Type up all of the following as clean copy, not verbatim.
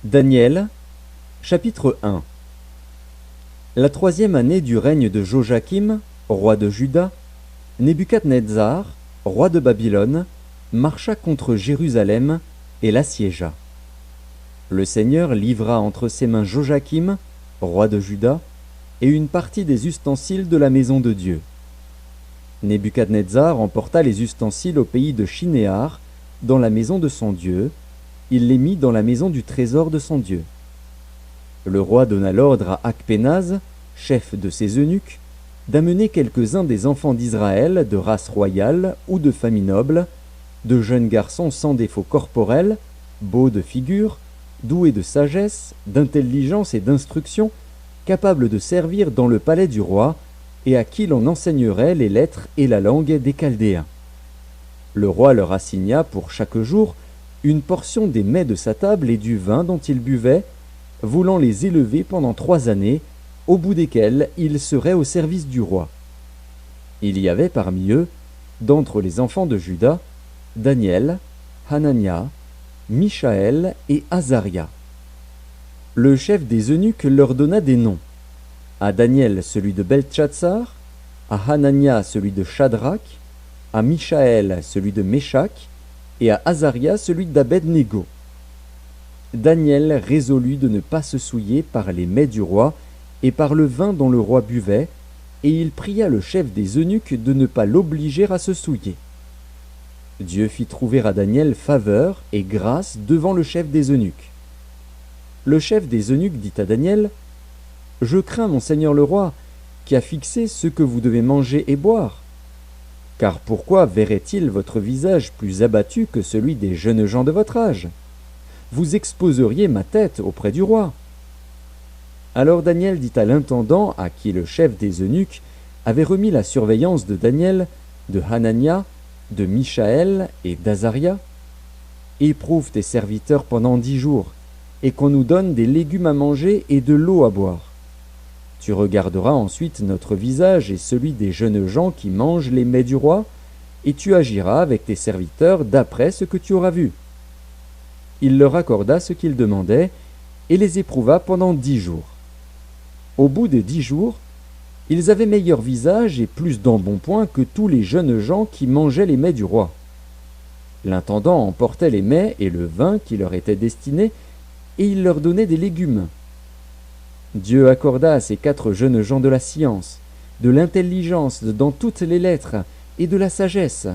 Daniel, chapitre 1. La troisième année du règne de Joachim, roi de Juda, Nebuchadnezzar, roi de Babylone, marcha contre Jérusalem et l'assiégea. Le Seigneur livra entre ses mains Joachim, roi de Juda, et une partie des ustensiles de la maison de Dieu. Nebuchadnezzar emporta les ustensiles au pays de Shinéar, dans la maison de son Dieu. Il les mit dans la maison du trésor de son Dieu. Le roi donna l'ordre à Akpénaz, chef de ses eunuques, d'amener quelques-uns des enfants d'Israël de race royale ou de famille noble, de jeunes garçons sans défaut corporel, beaux de figure, doués de sagesse, d'intelligence et d'instruction, capables de servir dans le palais du roi, et à qui l'on enseignerait les lettres et la langue des Chaldéens. Le roi leur assigna pour chaque jour une portion des mets de sa table et du vin dont ils buvaient, voulant les élever pendant 3 années, au bout desquelles ils seraient au service du roi. Il y avait parmi eux, d'entre les enfants de Juda, Daniel, Hanania, Mishaël et Azaria. Le chef des eunuques leur donna des noms. À Daniel celui de Beltchatsar, à Hanania celui de Shadrach, à Mishaël celui de Méshach, et à Azaria celui d'Abed-Négo. Daniel résolut de ne pas se souiller par les mets du roi et par le vin dont le roi buvait, et il pria le chef des eunuques de ne pas l'obliger à se souiller. Dieu fit trouver à Daniel faveur et grâce devant le chef des eunuques. Le chef des eunuques dit à Daniel : « Je crains mon seigneur le roi, qui a fixé ce que vous devez manger et boire. Car pourquoi verrait-il votre visage plus abattu que celui des jeunes gens de votre âge? Vous exposeriez ma tête auprès du roi. » Alors Daniel dit à l'intendant, à qui le chef des eunuques avait remis la surveillance de Daniel, de Hanania, de Mishaël et d'Azaria : « Éprouve tes serviteurs pendant 10 jours, et qu'on nous donne des légumes à manger et de l'eau à boire. Tu regarderas ensuite notre visage et celui des jeunes gens qui mangent les mets du roi, et tu agiras avec tes serviteurs d'après ce que tu auras vu. » Il leur accorda ce qu'ils demandaient, et les éprouva pendant 10 jours. Au bout de 10 jours, ils avaient meilleur visage et plus d'embonpoint que tous les jeunes gens qui mangeaient les mets du roi. L'intendant emportait les mets et le vin qui leur étaient destinés, et il leur donnait des légumes. Dieu accorda à ces 4 jeunes gens de la science, de l'intelligence dans toutes les lettres et de la sagesse.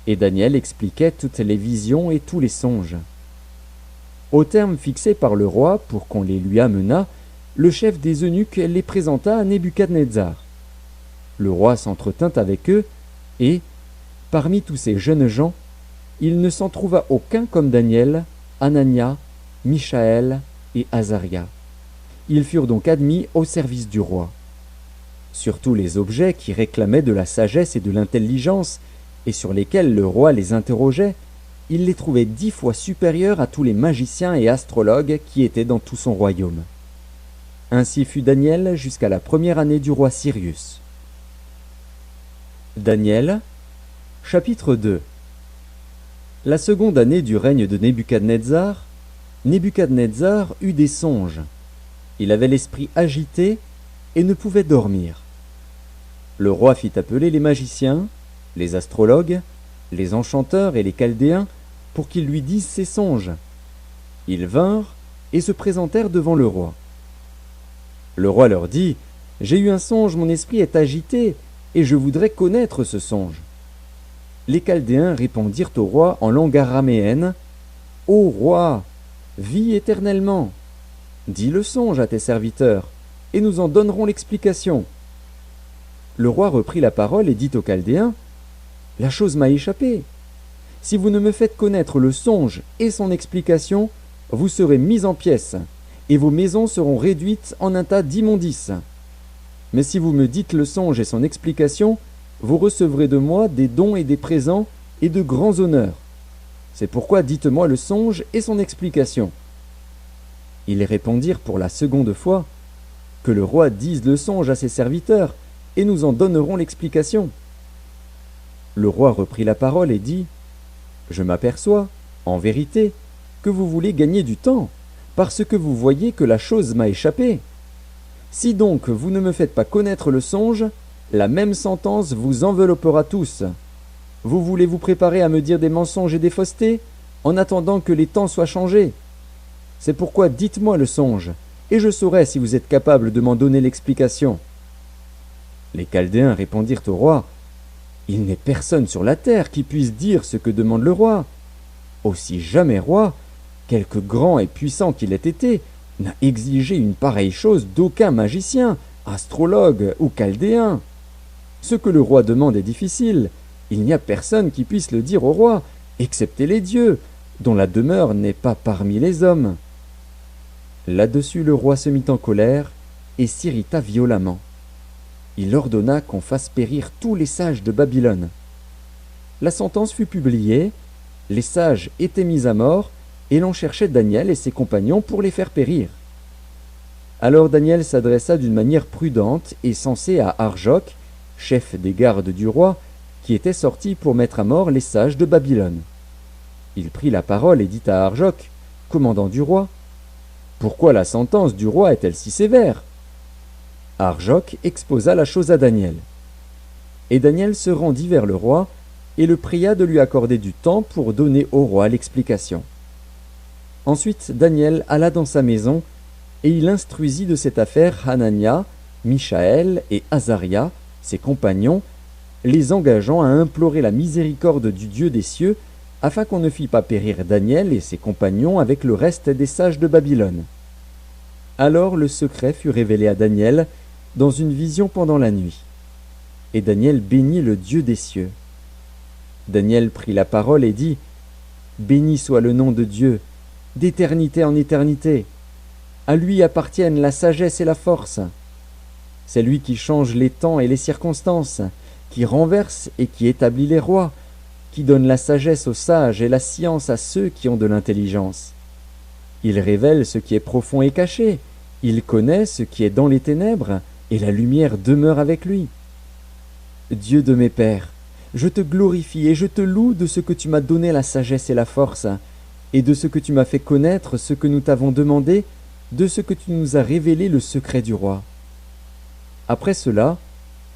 Et Daniel expliquait toutes les visions et tous les songes. Au terme fixé par le roi pour qu'on les lui amenât, le chef des eunuques les présenta à Nebuchadnezzar. Le roi s'entretint avec eux, et, parmi tous ces jeunes gens, il ne s'en trouva aucun comme Daniel, Hanania, Mishaël et Azaria. Ils furent donc admis au service du roi. Sur tous les objets qui réclamaient de la sagesse et de l'intelligence, et sur lesquels le roi les interrogeait, il les trouvait 10 fois supérieurs à tous les magiciens et astrologues qui étaient dans tout son royaume. Ainsi fut Daniel jusqu'à la première année du roi Cyrus. Daniel, chapitre 2. La seconde année du règne de Nebuchadnezzar, Nebuchadnezzar eut des songes. Il avait l'esprit agité et ne pouvait dormir. Le roi fit appeler les magiciens, les astrologues, les enchanteurs et les Chaldéens pour qu'ils lui disent ses songes. Ils vinrent et se présentèrent devant le roi. Le roi leur dit : « J'ai eu un songe, mon esprit est agité, et je voudrais connaître ce songe. » Les Chaldéens répondirent au roi en langue araméenne : « Ô roi, vis éternellement. Dis le songe à tes serviteurs, et nous en donnerons l'explication. » Le roi reprit la parole et dit aux Chaldéens : « La chose m'a échappé. Si vous ne me faites connaître le songe et son explication, vous serez mis en pièces, et vos maisons seront réduites en un tas d'immondices. Mais si vous me dites le songe et son explication, vous recevrez de moi des dons et des présents et de grands honneurs. C'est pourquoi dites-moi le songe et son explication. » Ils répondirent pour la seconde fois : « Que le roi dise le songe à ses serviteurs, et nous en donnerons l'explication. » Le roi reprit la parole et dit : « Je m'aperçois, en vérité, que vous voulez gagner du temps, parce que vous voyez que la chose m'a échappé. Si donc vous ne me faites pas connaître le songe, la même sentence vous enveloppera tous. Vous voulez vous préparer à me dire des mensonges et des faussetés, en attendant que les temps soient changés. C'est pourquoi dites-moi le songe, et je saurai si vous êtes capable de m'en donner l'explication. » Les Chaldéens répondirent au roi, « Il n'est personne sur la terre qui puisse dire ce que demande le roi. Aussi jamais roi, quelque grand et puissant qu'il ait été, n'a exigé une pareille chose d'aucun magicien, astrologue ou chaldéen. Ce que le roi demande est difficile, il n'y a personne qui puisse le dire au roi, excepté les dieux, dont la demeure n'est pas parmi les hommes. » Là-dessus le roi se mit en colère et s'irrita violemment. Il ordonna qu'on fasse périr tous les sages de Babylone. La sentence fut publiée, les sages étaient mis à mort, et l'on cherchait Daniel et ses compagnons pour les faire périr. Alors Daniel s'adressa d'une manière prudente et sensée à Arjoc, chef des gardes du roi, qui était sorti pour mettre à mort les sages de Babylone. Il prit la parole et dit à Arjoc, commandant du roi, « Pourquoi la sentence du roi est-elle si sévère ?» Arjoc exposa la chose à Daniel. Et Daniel se rendit vers le roi et le pria de lui accorder du temps pour donner au roi l'explication. Ensuite Daniel alla dans sa maison et il instruisit de cette affaire Hanania, Mishaël et Azaria, ses compagnons, les engageant à implorer la miséricorde du Dieu des cieux afin qu'on ne fît pas périr Daniel et ses compagnons avec le reste des sages de Babylone. Alors le secret fut révélé à Daniel dans une vision pendant la nuit. Et Daniel bénit le Dieu des cieux. Daniel prit la parole et dit, « Béni soit le nom de Dieu, d'éternité en éternité. À lui appartiennent la sagesse et la force. C'est lui qui change les temps et les circonstances, qui renverse et qui établit les rois, qui donne la sagesse aux sages et la science à ceux qui ont de l'intelligence. Il révèle ce qui est profond et caché, il connaît ce qui est dans les ténèbres, et la lumière demeure avec lui. Dieu de mes pères, je te glorifie et je te loue de ce que tu m'as donné la sagesse et la force, et de ce que tu m'as fait connaître ce que nous t'avons demandé, de ce que tu nous as révélé le secret du roi. » Après cela,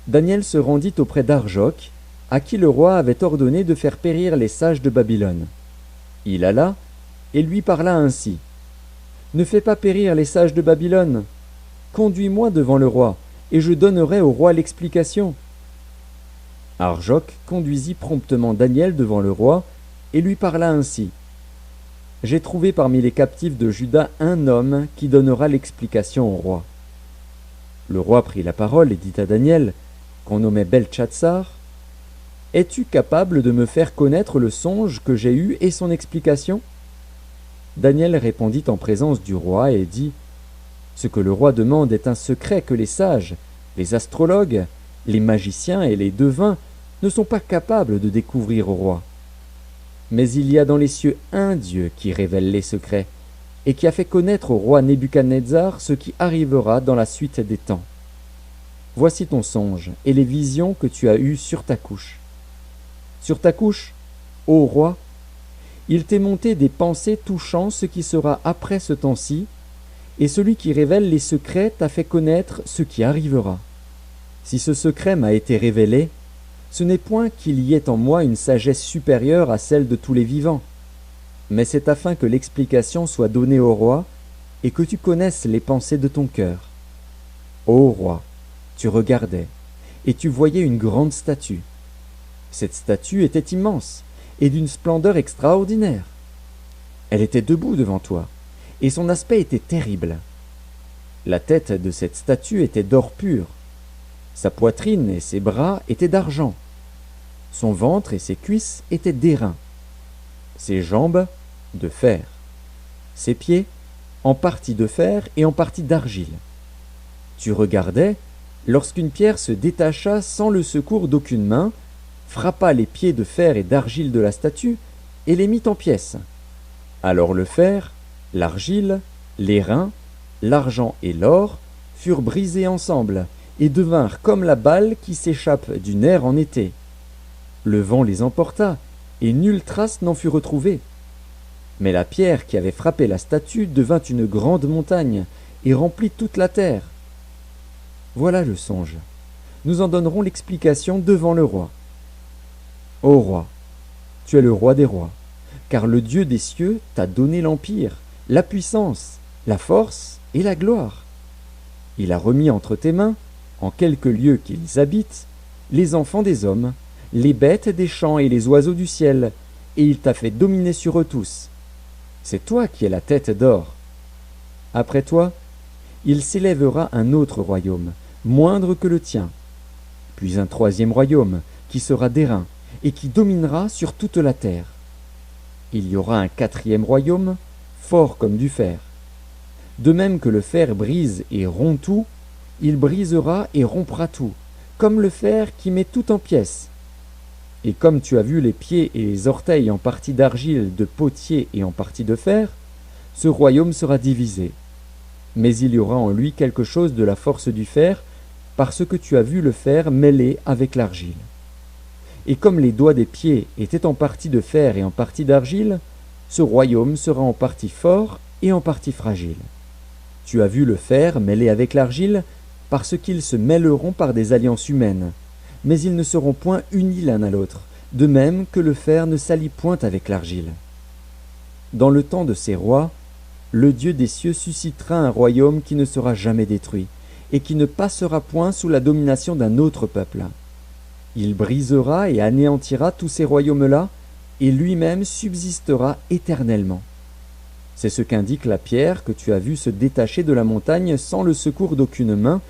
Daniel se rendit auprès d'Arjoc, à qui le roi avait ordonné de faire périr les sages de Babylone. Il alla et lui parla ainsi. « Ne fais pas périr les sages de Babylone. Conduis-moi devant le roi, et je donnerai au roi l'explication. » Arjoc conduisit promptement Daniel devant le roi, et lui parla ainsi. « J'ai trouvé parmi les captifs de Juda un homme qui donnera l'explication au roi. » Le roi prit la parole et dit à Daniel, qu'on nommait Beltchatsar, « Es-tu capable de me faire connaître le songe que j'ai eu et son explication ?» Daniel répondit en présence du roi et dit, « Ce que le roi demande est un secret que les sages, les astrologues, les magiciens et les devins ne sont pas capables de découvrir au roi. Mais il y a dans les cieux un Dieu qui révèle les secrets, et qui a fait connaître au roi Nebuchadnezzar ce qui arrivera dans la suite des temps. Voici ton songe et les visions que tu as eues sur ta couche. Sur ta couche, ô roi, il t'est monté des pensées touchant ce qui sera après ce temps-ci, et celui qui révèle les secrets t'a fait connaître ce qui arrivera. Si ce secret m'a été révélé, ce n'est point qu'il y ait en moi une sagesse supérieure à celle de tous les vivants, mais c'est afin que l'explication soit donnée au roi et que tu connaisses les pensées de ton cœur. Ô roi, tu regardais, et tu voyais une grande statue. Cette statue était immense et d'une splendeur extraordinaire. Elle était debout devant toi, et son aspect était terrible. La tête de cette statue était d'or pur. Sa poitrine et ses bras étaient d'argent. Son ventre et ses cuisses étaient d'airain. Ses jambes, de fer. Ses pieds, en partie de fer et en partie d'argile. Tu regardais, lorsqu'une pierre se détacha sans le secours d'aucune main, frappa les pieds de fer et d'argile de la statue et les mit en pièces. Alors le fer, l'argile, l'airain, l'argent et l'or furent brisés ensemble et devinrent comme la balle qui s'échappe du nerf en été. Le vent les emporta, et nulle trace n'en fut retrouvée. Mais la pierre qui avait frappé la statue devint une grande montagne et remplit toute la terre. Voilà le songe. Nous en donnerons l'explication devant le roi. Ô roi, tu es le roi des rois, car le Dieu des cieux t'a donné l'empire, la puissance, la force et la gloire. Il a remis entre tes mains, en quelque lieu qu'ils habitent, les enfants des hommes, les bêtes des champs et les oiseaux du ciel, et il t'a fait dominer sur eux tous. C'est toi qui es la tête d'or. Après toi, il s'élèvera un autre royaume, moindre que le tien, puis un troisième royaume, qui sera d'airain, et qui dominera sur toute la terre. Il y aura un quatrième royaume, fort comme du fer. De même que le fer brise et rompt tout, il brisera et rompra tout, comme le fer qui met tout en pièces. Et comme tu as vu les pieds et les orteils en partie d'argile, de potier et en partie de fer, ce royaume sera divisé. Mais il y aura en lui quelque chose de la force du fer, parce que tu as vu le fer mêlé avec l'argile. Et comme les doigts des pieds étaient en partie de fer et en partie d'argile, ce royaume sera en partie fort et en partie fragile. Tu as vu le fer mêlé avec l'argile, parce qu'ils se mêleront par des alliances humaines, mais ils ne seront point unis l'un à l'autre, de même que le fer ne s'allie point avec l'argile. Dans le temps de ces rois, le Dieu des cieux suscitera un royaume qui ne sera jamais détruit, et qui ne passera point sous la domination d'un autre peuple. Il brisera et anéantira tous ces royaumes-là, et lui-même subsistera éternellement. C'est ce qu'indique la pierre que tu as vue se détacher de la montagne sans le secours d'aucune main,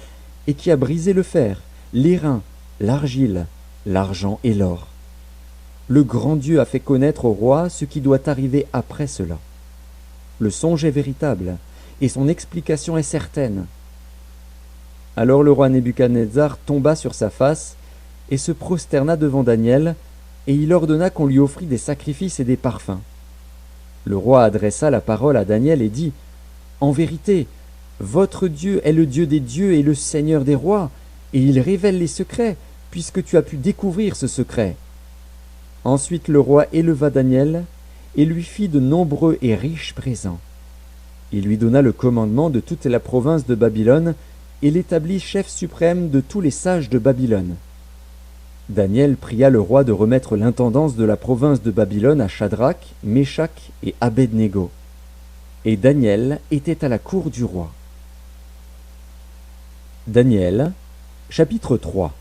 et qui a brisé le fer, l'airain, l'argile, l'argent et l'or. Le grand Dieu a fait connaître au roi ce qui doit arriver après cela. Le songe est véritable, et son explication est certaine. Alors le roi Nebuchadnezzar tomba sur sa face, et se prosterna devant Daniel, et il ordonna qu'on lui offrît des sacrifices et des parfums. Le roi adressa la parole à Daniel et dit « En vérité, votre Dieu est le Dieu des dieux et le Seigneur des rois, et il révèle les secrets, puisque tu as pu découvrir ce secret. » Ensuite le roi éleva Daniel, et lui fit de nombreux et riches présents. Il lui donna le commandement de toute la province de Babylone, et l'établit chef suprême de tous les sages de Babylone. Daniel pria le roi de remettre l'intendance de la province de Babylone à Shadrach, Méshach et Abednego. Et Daniel était à la cour du roi. Daniel, chapitre 3.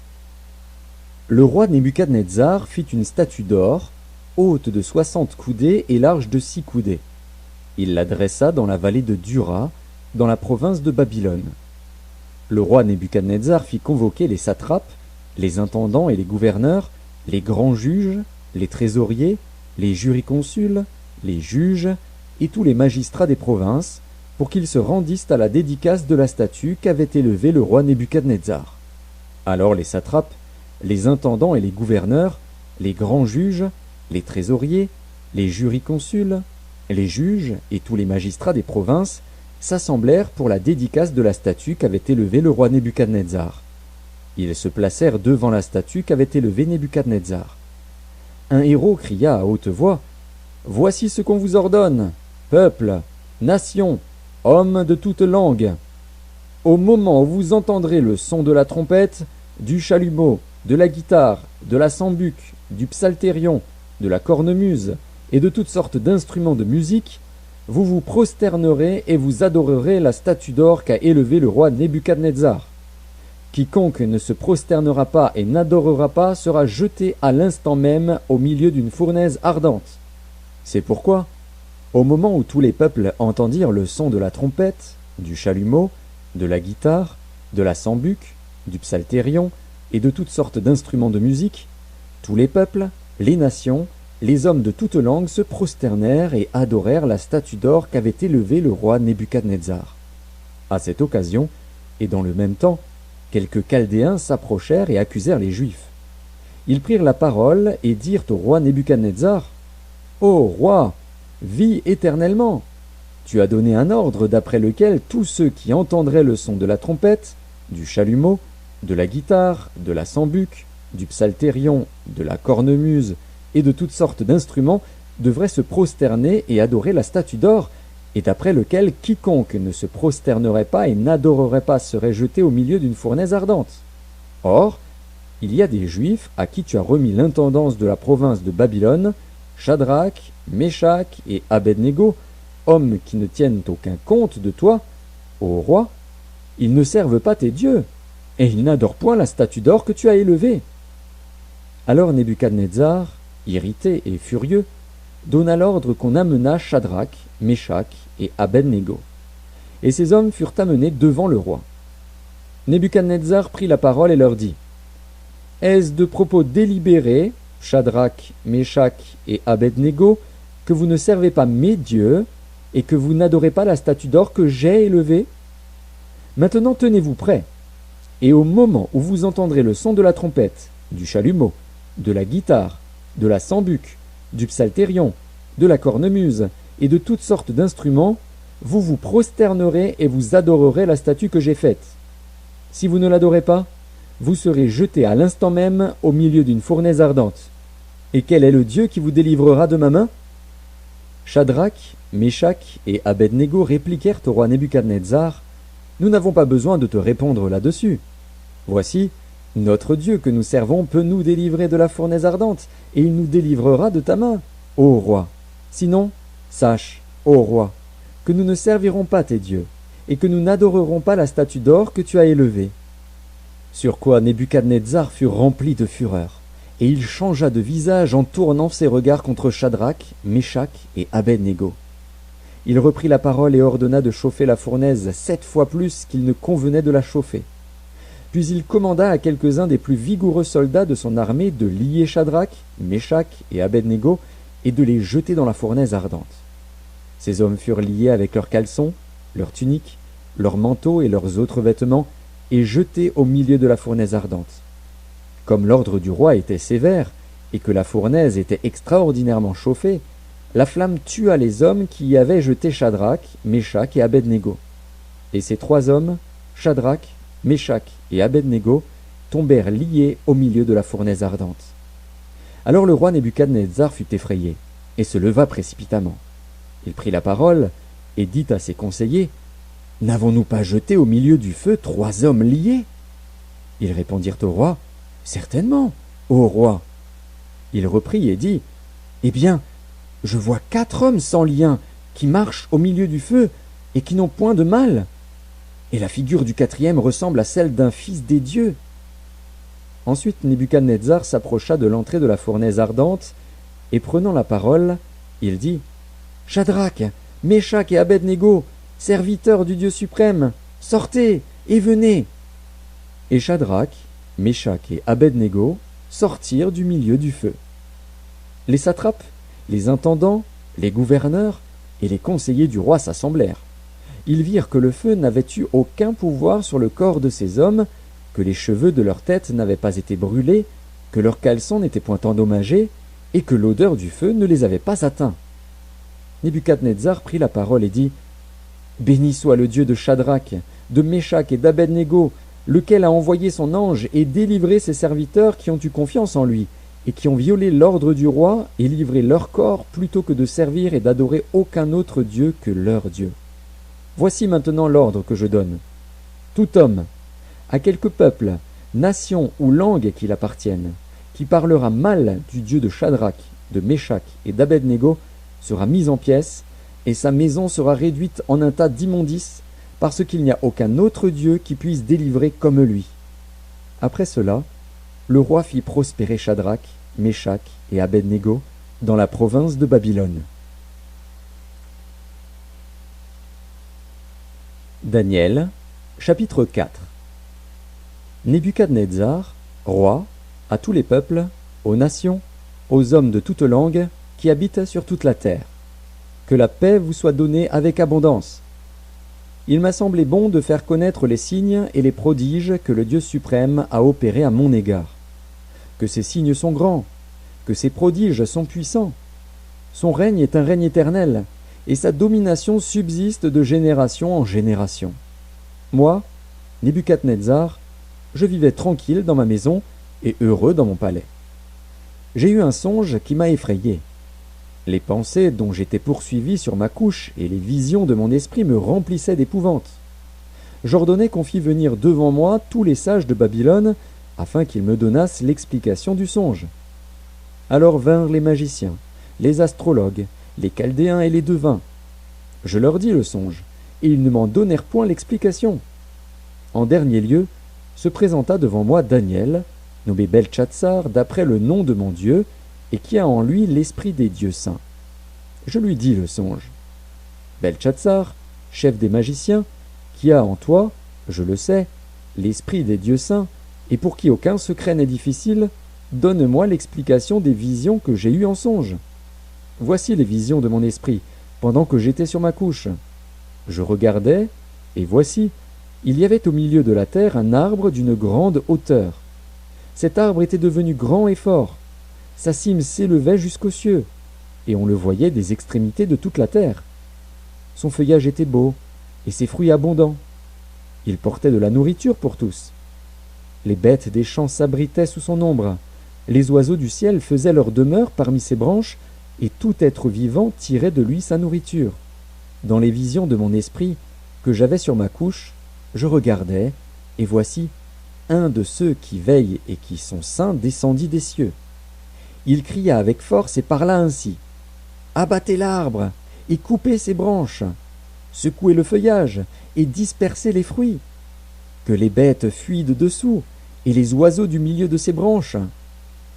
Le roi Nebuchadnezzar fit une statue d'or, haute de 60 coudées et large de 6 coudées. Il la dressa dans la vallée de Dura, dans la province de Babylone. Le roi Nebuchadnezzar fit convoquer les satrapes, les intendants et les gouverneurs, les grands juges, les trésoriers, les jurisconsuls, les juges et tous les magistrats des provinces, pour qu'ils se rendissent à la dédicace de la statue qu'avait élevée le roi Nebuchadnezzar. Alors les satrapes, les intendants et les gouverneurs, les grands juges, les trésoriers, les jurisconsuls, les juges et tous les magistrats des provinces s'assemblèrent pour la dédicace de la statue qu'avait élevée le roi Nebuchadnezzar. Ils se placèrent devant la statue qu'avait élevée Nebuchadnezzar. Un héros cria à haute voix « Voici ce qu'on vous ordonne, peuple, nation, hommes de toute langue. Au moment où vous entendrez le son de la trompette, du chalumeau, de la guitare, de la sambuc, du psalterion, de la cornemuse et de toutes sortes d'instruments de musique, vous vous prosternerez et vous adorerez la statue d'or qu'a élevée le roi Nebuchadnezzar. Quiconque ne se prosternera pas et n'adorera pas sera jeté à l'instant même au milieu d'une fournaise ardente. C'est pourquoi, au moment où tous les peuples entendirent le son de la trompette, du chalumeau, de la guitare, de la sambuc, du psalterion et de toutes sortes d'instruments de musique, tous les peuples, les nations, les hommes de toutes langues se prosternèrent et adorèrent la statue d'or qu'avait élevée le roi Nebuchadnezzar. À cette occasion, et dans le même temps, quelques Chaldéens s'approchèrent et accusèrent les Juifs. Ils prirent la parole et dirent au roi Nebuchadnezzar « Ô roi, vis éternellement! Tu as donné un ordre d'après lequel tous ceux qui entendraient le son de la trompette, du chalumeau, de la guitare, de la sambuc, du psalterion, de la cornemuse et de toutes sortes d'instruments devrait se prosterner et adorer la statue d'or, et d'après lequel quiconque ne se prosternerait pas et n'adorerait pas serait jeté au milieu d'une fournaise ardente. Or, il y a des Juifs à qui tu as remis l'intendance de la province de Babylone, Shadrach, Meshach et Abednego, hommes qui ne tiennent aucun compte de toi, ô roi. Ils ne servent pas tes dieux, et ils n'adorent point la statue d'or que tu as élevée. » Alors Nebuchadnezzar, irrité et furieux, donna l'ordre qu'on amenât Shadrach, Meshach et Abednego. Et ces hommes furent amenés devant le roi. Nebuchadnezzar prit la parole et leur dit : « Est-ce de propos délibérés, Shadrach, Meshach et Abednego, que vous ne servez pas mes dieux et que vous n'adorez pas la statue d'or que j'ai élevée ? Maintenant tenez-vous prêts, et au moment où vous entendrez le son de la trompette, du chalumeau, de la guitare, de la sambuc, du psalterion, de la cornemuse et de toutes sortes d'instruments, vous vous prosternerez et vous adorerez la statue que j'ai faite. Si vous ne l'adorez pas, vous serez jetés à l'instant même au milieu d'une fournaise ardente. Et quel est le Dieu qui vous délivrera de ma main ? » Shadrach, Meshach et Abednego répliquèrent au roi Nebuchadnezzar : « Nous n'avons pas besoin de te répondre là-dessus. Voici, notre Dieu que nous servons peut nous délivrer de la fournaise ardente, et il nous délivrera de ta main, ô roi. Sinon, sache, ô roi, que nous ne servirons pas tes dieux, et que nous n'adorerons pas la statue d'or que tu as élevée. » Sur quoi Nebuchadnezzar fut rempli de fureur, et il changea de visage en tournant ses regards contre Shadrach, Meshach et Abednego. Il reprit la parole et ordonna de chauffer la fournaise 7 fois plus qu'il ne convenait de la chauffer. Puis il commanda à quelques-uns des plus vigoureux soldats de son armée de lier Shadrach, Meshach et Abednego et de les jeter dans la fournaise ardente. Ces hommes furent liés avec leurs caleçons, leurs tuniques, leurs manteaux et leurs autres vêtements et jetés au milieu de la fournaise ardente. Comme l'ordre du roi était sévère et que la fournaise était extraordinairement chauffée, la flamme tua les hommes qui y avaient jeté Shadrach, Meshach et Abednego. Et ces 3 hommes, Shadrach, Meshach et Abednego, tombèrent liés au milieu de la fournaise ardente. Alors le roi Nebuchadnezzar fut effrayé et se leva précipitamment. Il prit la parole et dit à ses conseillers : « N'avons-nous pas jeté au milieu du feu 3 hommes liés ?» Ils répondirent au roi : « Certainement, ô roi. » Il reprit et dit : « Eh bien, je vois 4 hommes sans lien qui marchent au milieu du feu et qui n'ont point de mal. Et la figure du 4e ressemble à celle d'un fils des dieux. » Ensuite Nebuchadnezzar s'approcha de l'entrée de la fournaise ardente, et prenant la parole, il dit : « Shadrach, Meshach et Abednego, serviteurs du Dieu suprême, sortez et venez. » Et Shadrach, Meshach et Abednego sortirent du milieu du feu. Les satrapes, les intendants, les gouverneurs et les conseillers du roi s'assemblèrent. Ils virent que le feu n'avait eu aucun pouvoir sur le corps de ces hommes, que les cheveux de leur tête n'avaient pas été brûlés, que leurs caleçons n'étaient point endommagés, et que l'odeur du feu ne les avait pas atteints. Nebuchadnezzar prit la parole et dit : « Béni soit le Dieu de Shadrach, de Meshach et d'Abednego, lequel a envoyé son ange et délivré ses serviteurs qui ont eu confiance en lui, et qui ont violé l'ordre du roi et livré leur corps plutôt que de servir et d'adorer aucun autre Dieu que leur Dieu. Voici maintenant l'ordre que je donne. Tout homme, à quelque peuple, nation ou langue qu'il appartienne, qui parlera mal du Dieu de Shadrach, de Meshach et d'Abednego, sera mis en pièces, et sa maison sera réduite en un tas d'immondices, parce qu'il n'y a aucun autre Dieu qui puisse délivrer comme lui. » Après cela, le roi fit prospérer Shadrach, Meshach et Abednego dans la province de Babylone. Daniel, chapitre 4. Nebuchadnezzar, roi, à tous les peuples, aux nations, aux hommes de toute langue qui habitent sur toute la terre. Que la paix vous soit donnée avec abondance. Il m'a semblé bon de faire connaître les signes et les prodiges que le Dieu suprême a opérés à mon égard. Que ces signes sont grands, que ces prodiges sont puissants. Son règne est un règne éternel, et sa domination subsiste de génération en génération. Moi, Nebuchadnezzar, je vivais tranquille dans ma maison et heureux dans mon palais. J'ai eu un songe qui m'a effrayé. Les pensées dont j'étais poursuivi sur ma couche et les visions de mon esprit me remplissaient d'épouvante. J'ordonnai qu'on fît venir devant moi tous les sages de Babylone, afin qu'ils me donnassent l'explication du songe. Alors vinrent les magiciens, les astrologues, les chaldéens et les devins. Je leur dis le songe, et ils ne m'en donnèrent point l'explication. En dernier lieu, se présenta devant moi Daniel, nommé Beltchatsar d'après le nom de mon Dieu, et qui a en lui l'esprit des dieux saints. Je lui dis le songe. Beltchatsar, chef des magiciens, qui a en toi, je le sais, l'esprit des dieux saints, et pour qui aucun secret n'est difficile, donne-moi l'explication des visions que j'ai eues en songe. Voici les visions de mon esprit, pendant que j'étais sur ma couche. Je regardais, et voici, il y avait au milieu de la terre un arbre d'une grande hauteur. Cet arbre était devenu grand et fort. Sa cime s'élevait jusqu'aux cieux, et on le voyait des extrémités de toute la terre. Son feuillage était beau, et ses fruits abondants. Il portait de la nourriture pour tous. Les bêtes des champs s'abritaient sous son ombre. Les oiseaux du ciel faisaient leur demeure parmi ses branches, et tout être vivant tirait de lui sa nourriture. Dans les visions de mon esprit, que j'avais sur ma couche, je regardais, et voici, un de ceux qui veillent et qui sont saints descendit des cieux. Il cria avec force et parla ainsi. « Abattez l'arbre, et coupez ses branches, secouez le feuillage, et dispersez les fruits. Que les bêtes fuient de dessous, et les oiseaux du milieu de ses branches.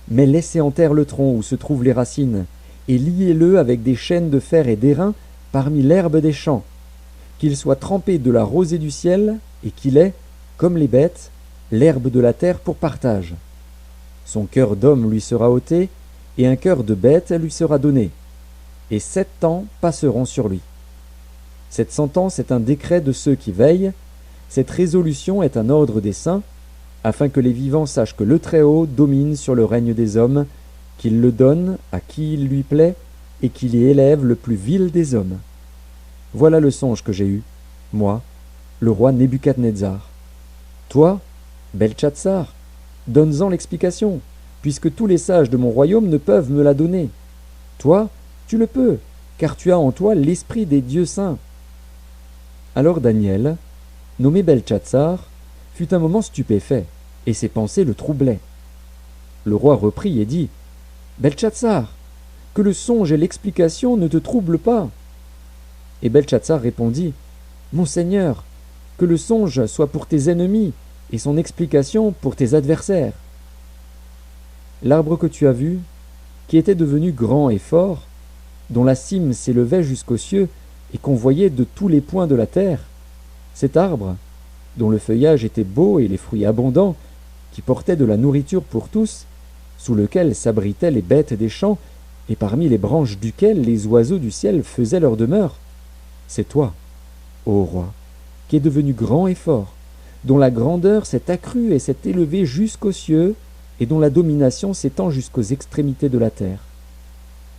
Mais laissez en terre le tronc où se trouvent les racines, et liez-le avec des chaînes de fer et d'airain parmi l'herbe des champs, qu'il soit trempé de la rosée du ciel, et qu'il ait, comme les bêtes, l'herbe de la terre pour partage. Son cœur d'homme lui sera ôté, et un cœur de bête lui sera donné, et 7 ans passeront sur lui. Cette sentence est un décret de ceux qui veillent, cette résolution est un ordre des saints, afin que les vivants sachent que le Très-Haut domine sur le règne des hommes, qu'il le donne à qui il lui plaît, et qu'il y élève le plus vil des hommes. Voilà le songe que j'ai eu, moi, le roi Nebuchadnezzar. Toi, Beltchatsar, donne-en l'explication, puisque tous les sages de mon royaume ne peuvent me la donner. Toi, tu le peux, car tu as en toi l'esprit des dieux saints. Alors Daniel, nommé Beltchatsar, fut un moment stupéfait, et ses pensées le troublaient. Le roi reprit et dit, « Beltchatsar, que le songe et l'explication ne te troublent pas. » Et Beltchatsar répondit, « Mon Seigneur, que le songe soit pour tes ennemis, et son explication pour tes adversaires. L'arbre que tu as vu, qui était devenu grand et fort, dont la cime s'élevait jusqu'aux cieux et qu'on voyait de tous les points de la terre, cet arbre, dont le feuillage était beau et les fruits abondants, qui portait de la nourriture pour tous, sous lequel s'abritaient les bêtes des champs, et parmi les branches duquel les oiseaux du ciel faisaient leur demeure, c'est toi, ô roi, qui es devenu grand et fort, dont la grandeur s'est accrue et s'est élevée jusqu'aux cieux, et dont la domination s'étend jusqu'aux extrémités de la terre.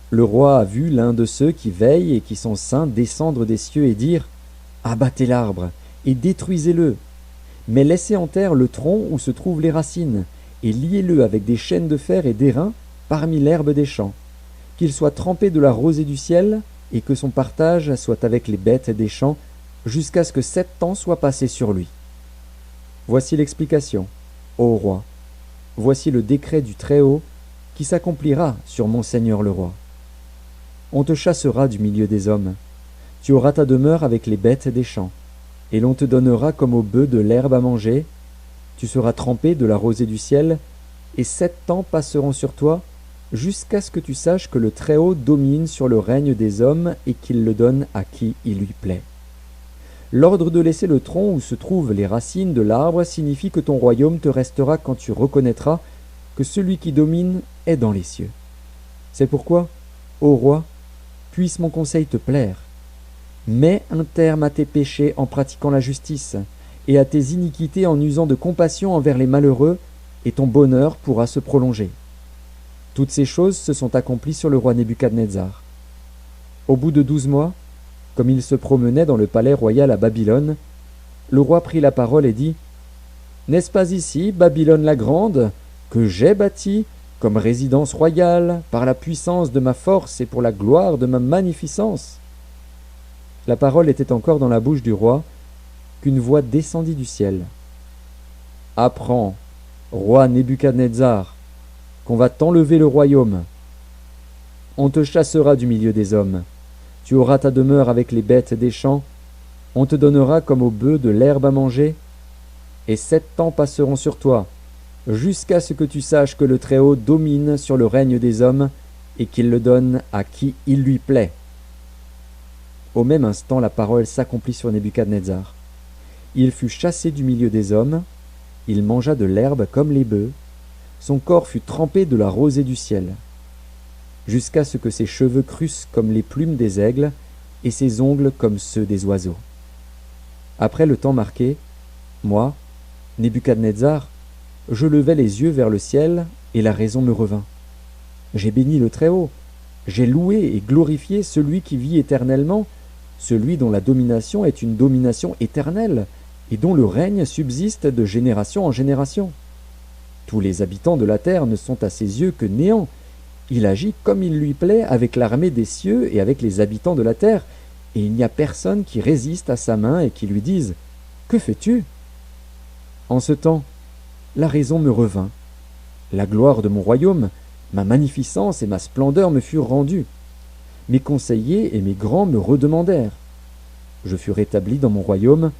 Le roi a vu l'un de ceux qui veillent et qui sont saints descendre des cieux et dire « Abattez l'arbre et détruisez-le, mais laissez en terre le tronc où se trouvent les racines, et liez-le avec des chaînes de fer et d'airain parmi l'herbe des champs, qu'il soit trempé de la rosée du ciel, et que son partage soit avec les bêtes des champs, jusqu'à ce que 7 ans soient passés sur lui. Voici l'explication, ô roi. Voici le décret du Très-Haut qui s'accomplira sur mon Seigneur le roi. On te chassera du milieu des hommes. Tu auras ta demeure avec les bêtes des champs, et l'on te donnera comme aux bœufs de l'herbe à manger. Tu seras trempé de la rosée du ciel, et 7 ans passeront sur toi, jusqu'à ce que tu saches que le Très-Haut domine sur le règne des hommes et qu'il le donne à qui il lui plaît. L'ordre de laisser le tronc où se trouvent les racines de l'arbre signifie que ton royaume te restera quand tu reconnaîtras que celui qui domine est dans les cieux. C'est pourquoi, ô roi, puisse mon conseil te plaire. Mets un terme à tes péchés en pratiquant la justice, et à tes iniquités en usant de compassion envers les malheureux, et ton bonheur pourra se prolonger. Toutes ces choses se sont accomplies sur le roi Nebuchadnezzar. Au bout de 12 mois, comme il se promenait dans le palais royal à Babylone, le roi prit la parole et dit « N'est-ce pas ici, Babylone la grande, que j'ai bâtie comme résidence royale, par la puissance de ma force et pour la gloire de ma magnificence. » La parole était encore dans la bouche du roi, qu'une voix descendit du ciel. « Apprends, roi Nebuchadnezzar, qu'on va t'enlever le royaume. On te chassera du milieu des hommes. Tu auras ta demeure avec les bêtes des champs. On te donnera comme aux bœufs de l'herbe à manger. Et 7 ans passeront sur toi, jusqu'à ce que tu saches que le Très-Haut domine sur le règne des hommes et qu'il le donne à qui il lui plaît. » Au même instant, la parole s'accomplit sur Nebuchadnezzar. Il fut chassé du milieu des hommes, il mangea de l'herbe comme les bœufs, son corps fut trempé de la rosée du ciel, jusqu'à ce que ses cheveux crussent comme les plumes des aigles et ses ongles comme ceux des oiseaux. Après le temps marqué, moi, Nebuchadnezzar, je levai les yeux vers le ciel et la raison me revint. J'ai béni le Très-Haut, j'ai loué et glorifié celui qui vit éternellement, celui dont la domination est une domination éternelle et dont le règne subsiste de génération en génération. Tous les habitants de la terre ne sont à ses yeux que néant. Il agit comme il lui plaît avec l'armée des cieux et avec les habitants de la terre, et il n'y a personne qui résiste à sa main et qui lui dise « Que fais-tu » En ce temps, la raison me revint. La gloire de mon royaume, ma magnificence et ma splendeur me furent rendues. Mes conseillers et mes grands me redemandèrent. Je fus rétabli dans mon royaume,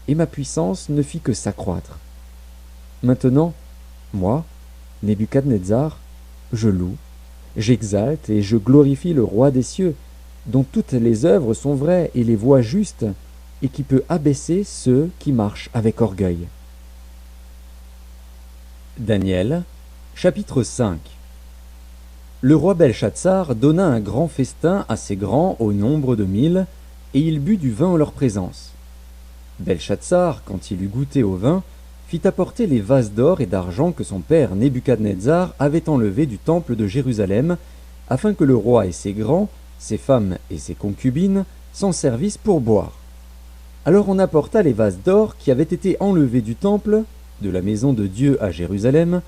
et ma puissance ne fit que s'accroître. Maintenant, moi, Nebuchadnezzar, je loue, j'exalte et je glorifie le roi des cieux, dont toutes les œuvres sont vraies et les voies justes, et qui peut abaisser ceux qui marchent avec orgueil. Daniel, chapitre 5. Le roi Belshazzar donna un grand festin à ses grands au nombre de 1000, et il but du vin en leur présence. Belshazzar, quand il eut goûté au vin, fit apporter les vases d'or et d'argent que son père Nebuchadnezzar avait enlevés du temple de Jérusalem, afin que le roi et ses grands, ses femmes et ses concubines s'en servissent pour boire. Alors on apporta les vases d'or qui avaient été enlevés du temple, de la maison de Dieu à Jérusalem,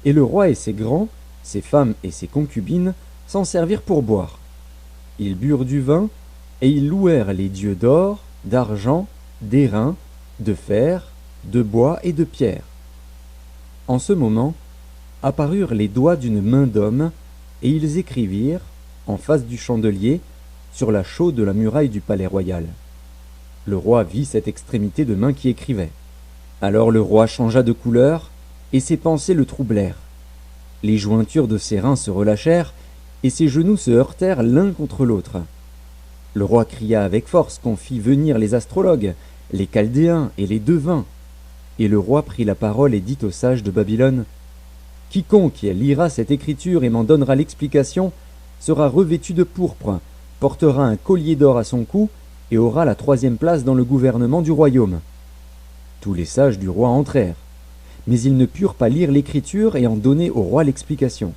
et le roi et ses grands, ses femmes et ses concubines s'en servirent pour boire. Ils burent du vin, et ils louèrent les dieux d'or, d'argent, d'airain, de fer, de bois et de pierre. En ce moment, apparurent les doigts d'une main d'homme, et ils écrivirent, en face du chandelier, sur la chaux de la muraille du palais royal. Le roi vit cette extrémité de main qui écrivait. Alors le roi changea de couleur, et ses pensées le troublèrent. Les jointures de ses reins se relâchèrent, et ses genoux se heurtèrent l'un contre l'autre. Le roi cria avec force qu'on fît venir les astrologues, les Chaldéens et les devins. Et le roi prit la parole et dit aux sages de Babylone, « Quiconque lira cette écriture et m'en donnera l'explication sera revêtu de pourpre, portera un collier d'or à son cou et aura la 3e place dans le gouvernement du royaume. » Tous les sages du roi entrèrent, mais ils ne purent pas lire l'écriture et en donner au roi l'explication.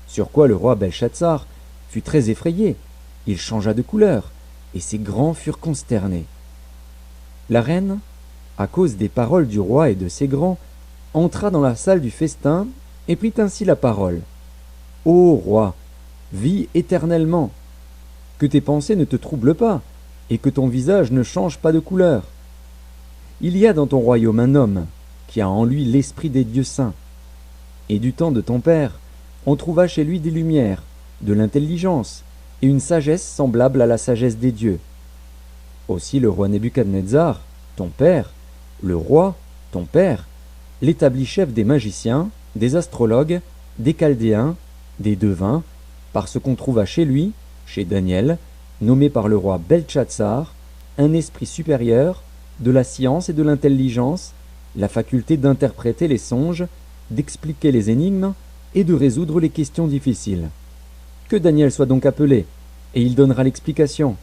Sur quoi le roi Belshazzar fut très effrayé, il changea de couleur, et ses grands furent consternés. La reine, à cause des paroles du roi et de ses grands, entra dans la salle du festin et prit ainsi la parole. « Ô roi, vis éternellement, que tes pensées ne te troublent pas, et que ton visage ne change pas de couleur. Il y a dans ton royaume un homme qui a en lui l'esprit des dieux saints. Et du temps de ton père, on trouva chez lui des lumières, de l'intelligence, et une sagesse semblable à la sagesse des dieux. Aussi le roi Nebuchadnezzar, ton père, le roi, ton père, l'établit chef des magiciens, des astrologues, des Chaldéens, des devins, parce qu'on trouva chez lui, chez Daniel, nommé par le roi Belshazzar, un esprit supérieur, de la science et de l'intelligence, la faculté d'interpréter les songes, d'expliquer les énigmes et de résoudre les questions difficiles. Que Daniel soit donc appelé, et il donnera l'explication. »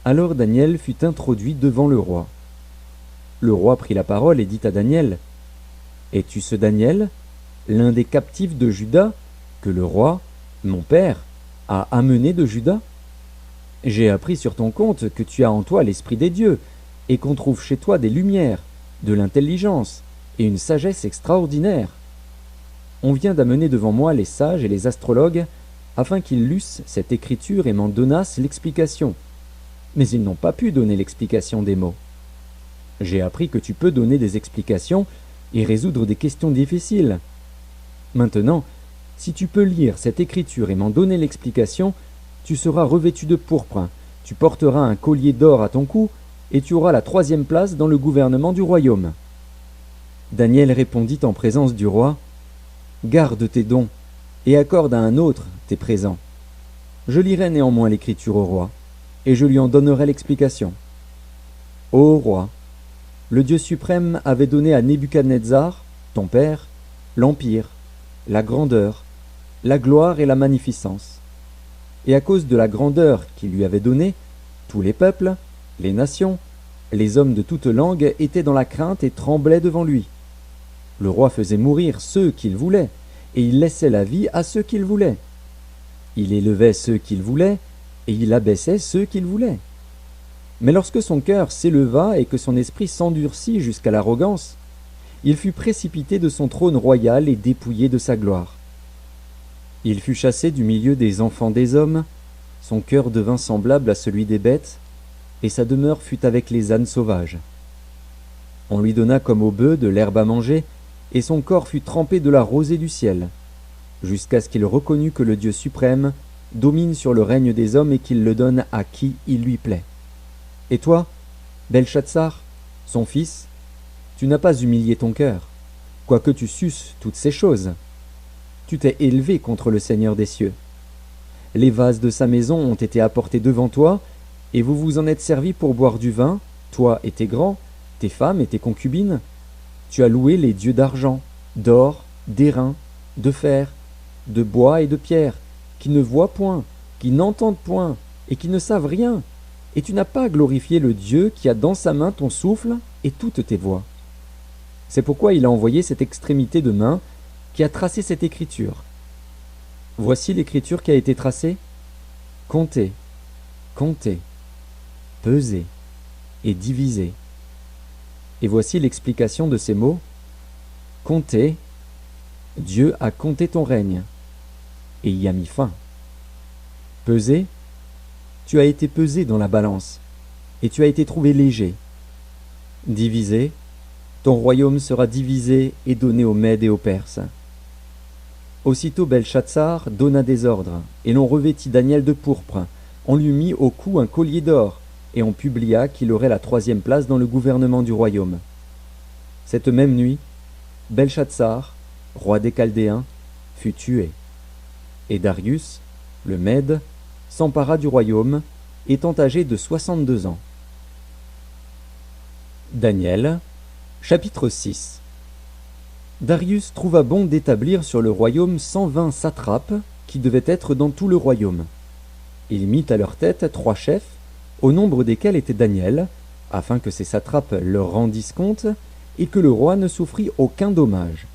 Alors Daniel fut introduit devant le roi. Le roi prit la parole et dit à Daniel, « Es-tu ce Daniel, l'un des captifs de Juda, que le roi, mon père, a amené de Juda? J'ai appris sur ton compte que tu as en toi l'esprit des dieux, et qu'on trouve chez toi des lumières, de l'intelligence et une sagesse extraordinaire. » On vient d'amener devant moi les sages et les astrologues, afin qu'ils lussent cette écriture et m'en donnassent l'explication. Mais ils n'ont pas pu donner l'explication des mots. J'ai appris que tu peux donner des explications et résoudre des questions difficiles. Maintenant, si tu peux lire cette écriture et m'en donner l'explication, tu seras revêtu de pourpre, tu porteras un collier d'or à ton cou, et tu auras la 3e place dans le gouvernement du royaume. Daniel répondit en présence du roi, « Garde tes dons, et accorde à un autre tes présents. Je lirai néanmoins l'écriture au roi, et je lui en donnerai l'explication. Ô roi, le Dieu suprême avait donné à Nebuchadnezzar, ton père, l'empire, la grandeur, la gloire et la magnificence. Et à cause de la grandeur qu'il lui avait donnée, tous les peuples, les nations, les hommes de toute langue étaient dans la crainte et tremblaient devant lui. Le roi faisait mourir ceux qu'il voulait, et il laissait la vie à ceux qu'il voulait. Il élevait ceux qu'il voulait, et il abaissait ceux qu'il voulait. Mais lorsque son cœur s'éleva et que son esprit s'endurcit jusqu'à l'arrogance, il fut précipité de son trône royal et dépouillé de sa gloire. Il fut chassé du milieu des enfants des hommes, son cœur devint semblable à celui des bêtes, et sa demeure fut avec les ânes sauvages. On lui donna comme au bœuf de l'herbe à manger, et son corps fut trempé de la rosée du ciel, jusqu'à ce qu'il reconnût que le Dieu suprême domine sur le règne des hommes et qu'il le donne à qui il lui plaît. Et toi, Belchatsar, son fils, tu n'as pas humilié ton cœur, quoique tu susses toutes ces choses. Tu t'es élevé contre le Seigneur des cieux. Les vases de sa maison ont été apportés devant toi, et vous vous en êtes servis pour boire du vin, toi et tes grands, tes femmes et tes concubines. Tu as loué les dieux d'argent, d'or, d'airain, de fer, de bois et de pierre, qui ne voient point, qui n'entendent point, et qui ne savent rien. Et tu n'as pas glorifié le Dieu qui a dans sa main ton souffle et toutes tes voies. C'est pourquoi il a envoyé cette extrémité de main qui a tracé cette écriture. Voici l'écriture qui a été tracée. Comptez, comptez, pesez et divisez. Et voici l'explication de ces mots. Comptez, Dieu a compté ton règne et y a mis fin. Pesez, tu as été pesé dans la balance, et tu as été trouvé léger. Divisé, ton royaume sera divisé et donné aux Mèdes et aux Perses. Aussitôt Belchatsar donna des ordres, et l'on revêtit Daniel de pourpre, on lui mit au cou un collier d'or, et on publia qu'il aurait la 3e place dans le gouvernement du royaume. Cette même nuit, Belchatsar, roi des Chaldéens, fut tué, et Darius, le Mède, s'empara du royaume, étant âgé de 62 ans. Daniel, chapitre 6. Darius trouva bon d'établir sur le royaume 120 satrapes qui devaient être dans tout le royaume. Il mit à leur tête 3 chefs, au nombre desquels était Daniel, afin que ces satrapes leur rendissent compte et que le roi ne souffrit aucun dommage.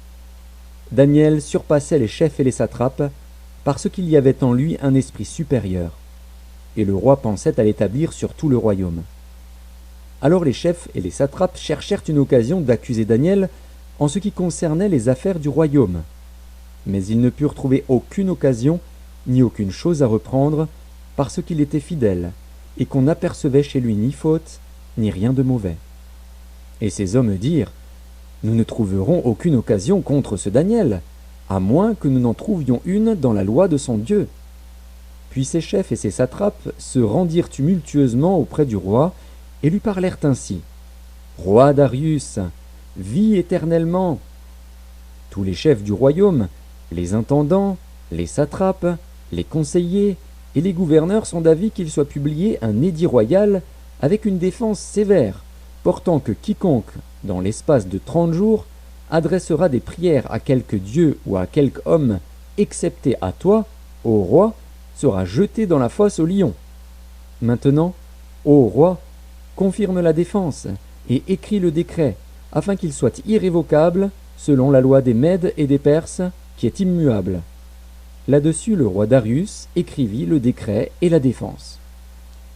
Daniel surpassait les chefs et les satrapes parce qu'il y avait en lui un esprit supérieur, et le roi pensait à l'établir sur tout le royaume. Alors les chefs et les satrapes cherchèrent une occasion d'accuser Daniel en ce qui concernait les affaires du royaume. Mais ils ne purent trouver aucune occasion ni aucune chose à reprendre parce qu'il était fidèle et qu'on n'apercevait chez lui ni faute ni rien de mauvais. Et ces hommes dirent « Nous ne trouverons aucune occasion contre ce Daniel, à moins que nous n'en trouvions une dans la loi de son Dieu. » Puis ses chefs et ses satrapes se rendirent tumultueusement auprès du roi et lui parlèrent ainsi. « Roi Darius, vis éternellement !» Tous les chefs du royaume, les intendants, les satrapes, les conseillers et les gouverneurs sont d'avis qu'il soit publié un édit royal avec une défense sévère, portant que quiconque, dans l'espace de 30 jours, adressera des prières à quelque dieu ou à quelque homme, excepté à toi, ô roi, sera jeté dans la fosse aux lions. Maintenant, ô roi, confirme la défense et écris le décret, afin qu'il soit irrévocable, selon la loi des Mèdes et des Perses, qui est immuable. Là-dessus, le roi Darius écrivit le décret et la défense.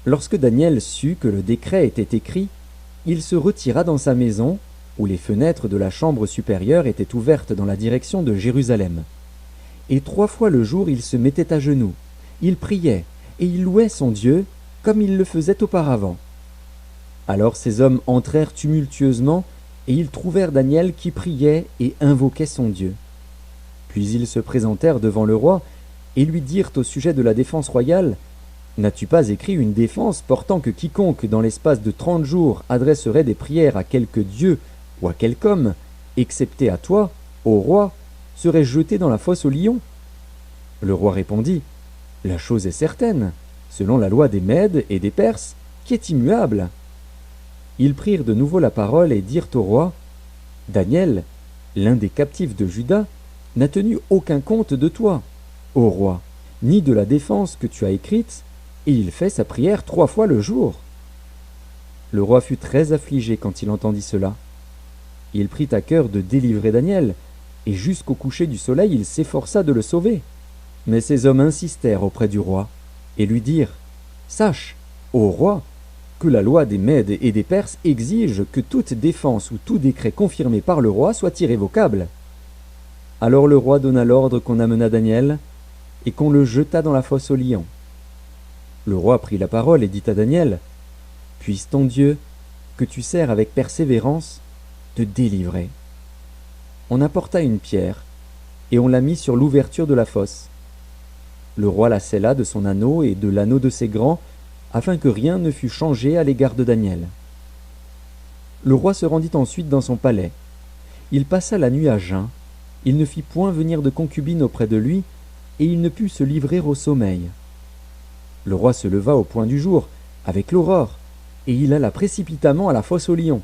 Lorsque Daniel sut que le décret était écrit, il se retira dans sa maison, où les fenêtres de la chambre supérieure étaient ouvertes dans la direction de Jérusalem. Et 3 fois le jour il se mettait à genoux, il priait, et il louait son Dieu, comme il le faisait auparavant. Alors ces hommes entrèrent tumultueusement, et ils trouvèrent Daniel qui priait et invoquait son Dieu. Puis ils se présentèrent devant le roi, et lui dirent au sujet de la défense royale, « N'as-tu pas écrit une défense portant que quiconque dans l'espace de 30 jours adresserait des prières à quelque dieu ou à quelque homme, excepté à toi, ô roi, serait jeté dans la fosse aux lions ?» Le roi répondit, « La chose est certaine, selon la loi des Mèdes et des Perses, qui est immuable. » Ils prirent de nouveau la parole et dirent au roi, « Daniel, l'un des captifs de Juda, n'a tenu aucun compte de toi, ô roi, ni de la défense que tu as écrite, et il fait sa prière 3 fois le jour. » Le roi fut très affligé quand il entendit cela. Il prit à cœur de délivrer Daniel, et jusqu'au coucher du soleil il s'efforça de le sauver. Mais ces hommes insistèrent auprès du roi, et lui dirent, « Sache, ô roi, que la loi des Mèdes et des Perses exige que toute défense ou tout décret confirmé par le roi soit irrévocable. » Alors le roi donna l'ordre qu'on amena Daniel, et qu'on le jeta dans la fosse aux lions. Le roi prit la parole et dit à Daniel, « Puisse ton Dieu, que tu sers avec persévérance, te délivrer. » On apporta une pierre, et on la mit sur l'ouverture de la fosse. Le roi la scella de son anneau et de l'anneau de ses grands, afin que rien ne fût changé à l'égard de Daniel. Le roi se rendit ensuite dans son palais. Il passa la nuit à jeun, il ne fit point venir de concubine auprès de lui, et il ne put se livrer au sommeil. Le roi se leva au point du jour, avec l'aurore, et il alla précipitamment à la fosse aux lions.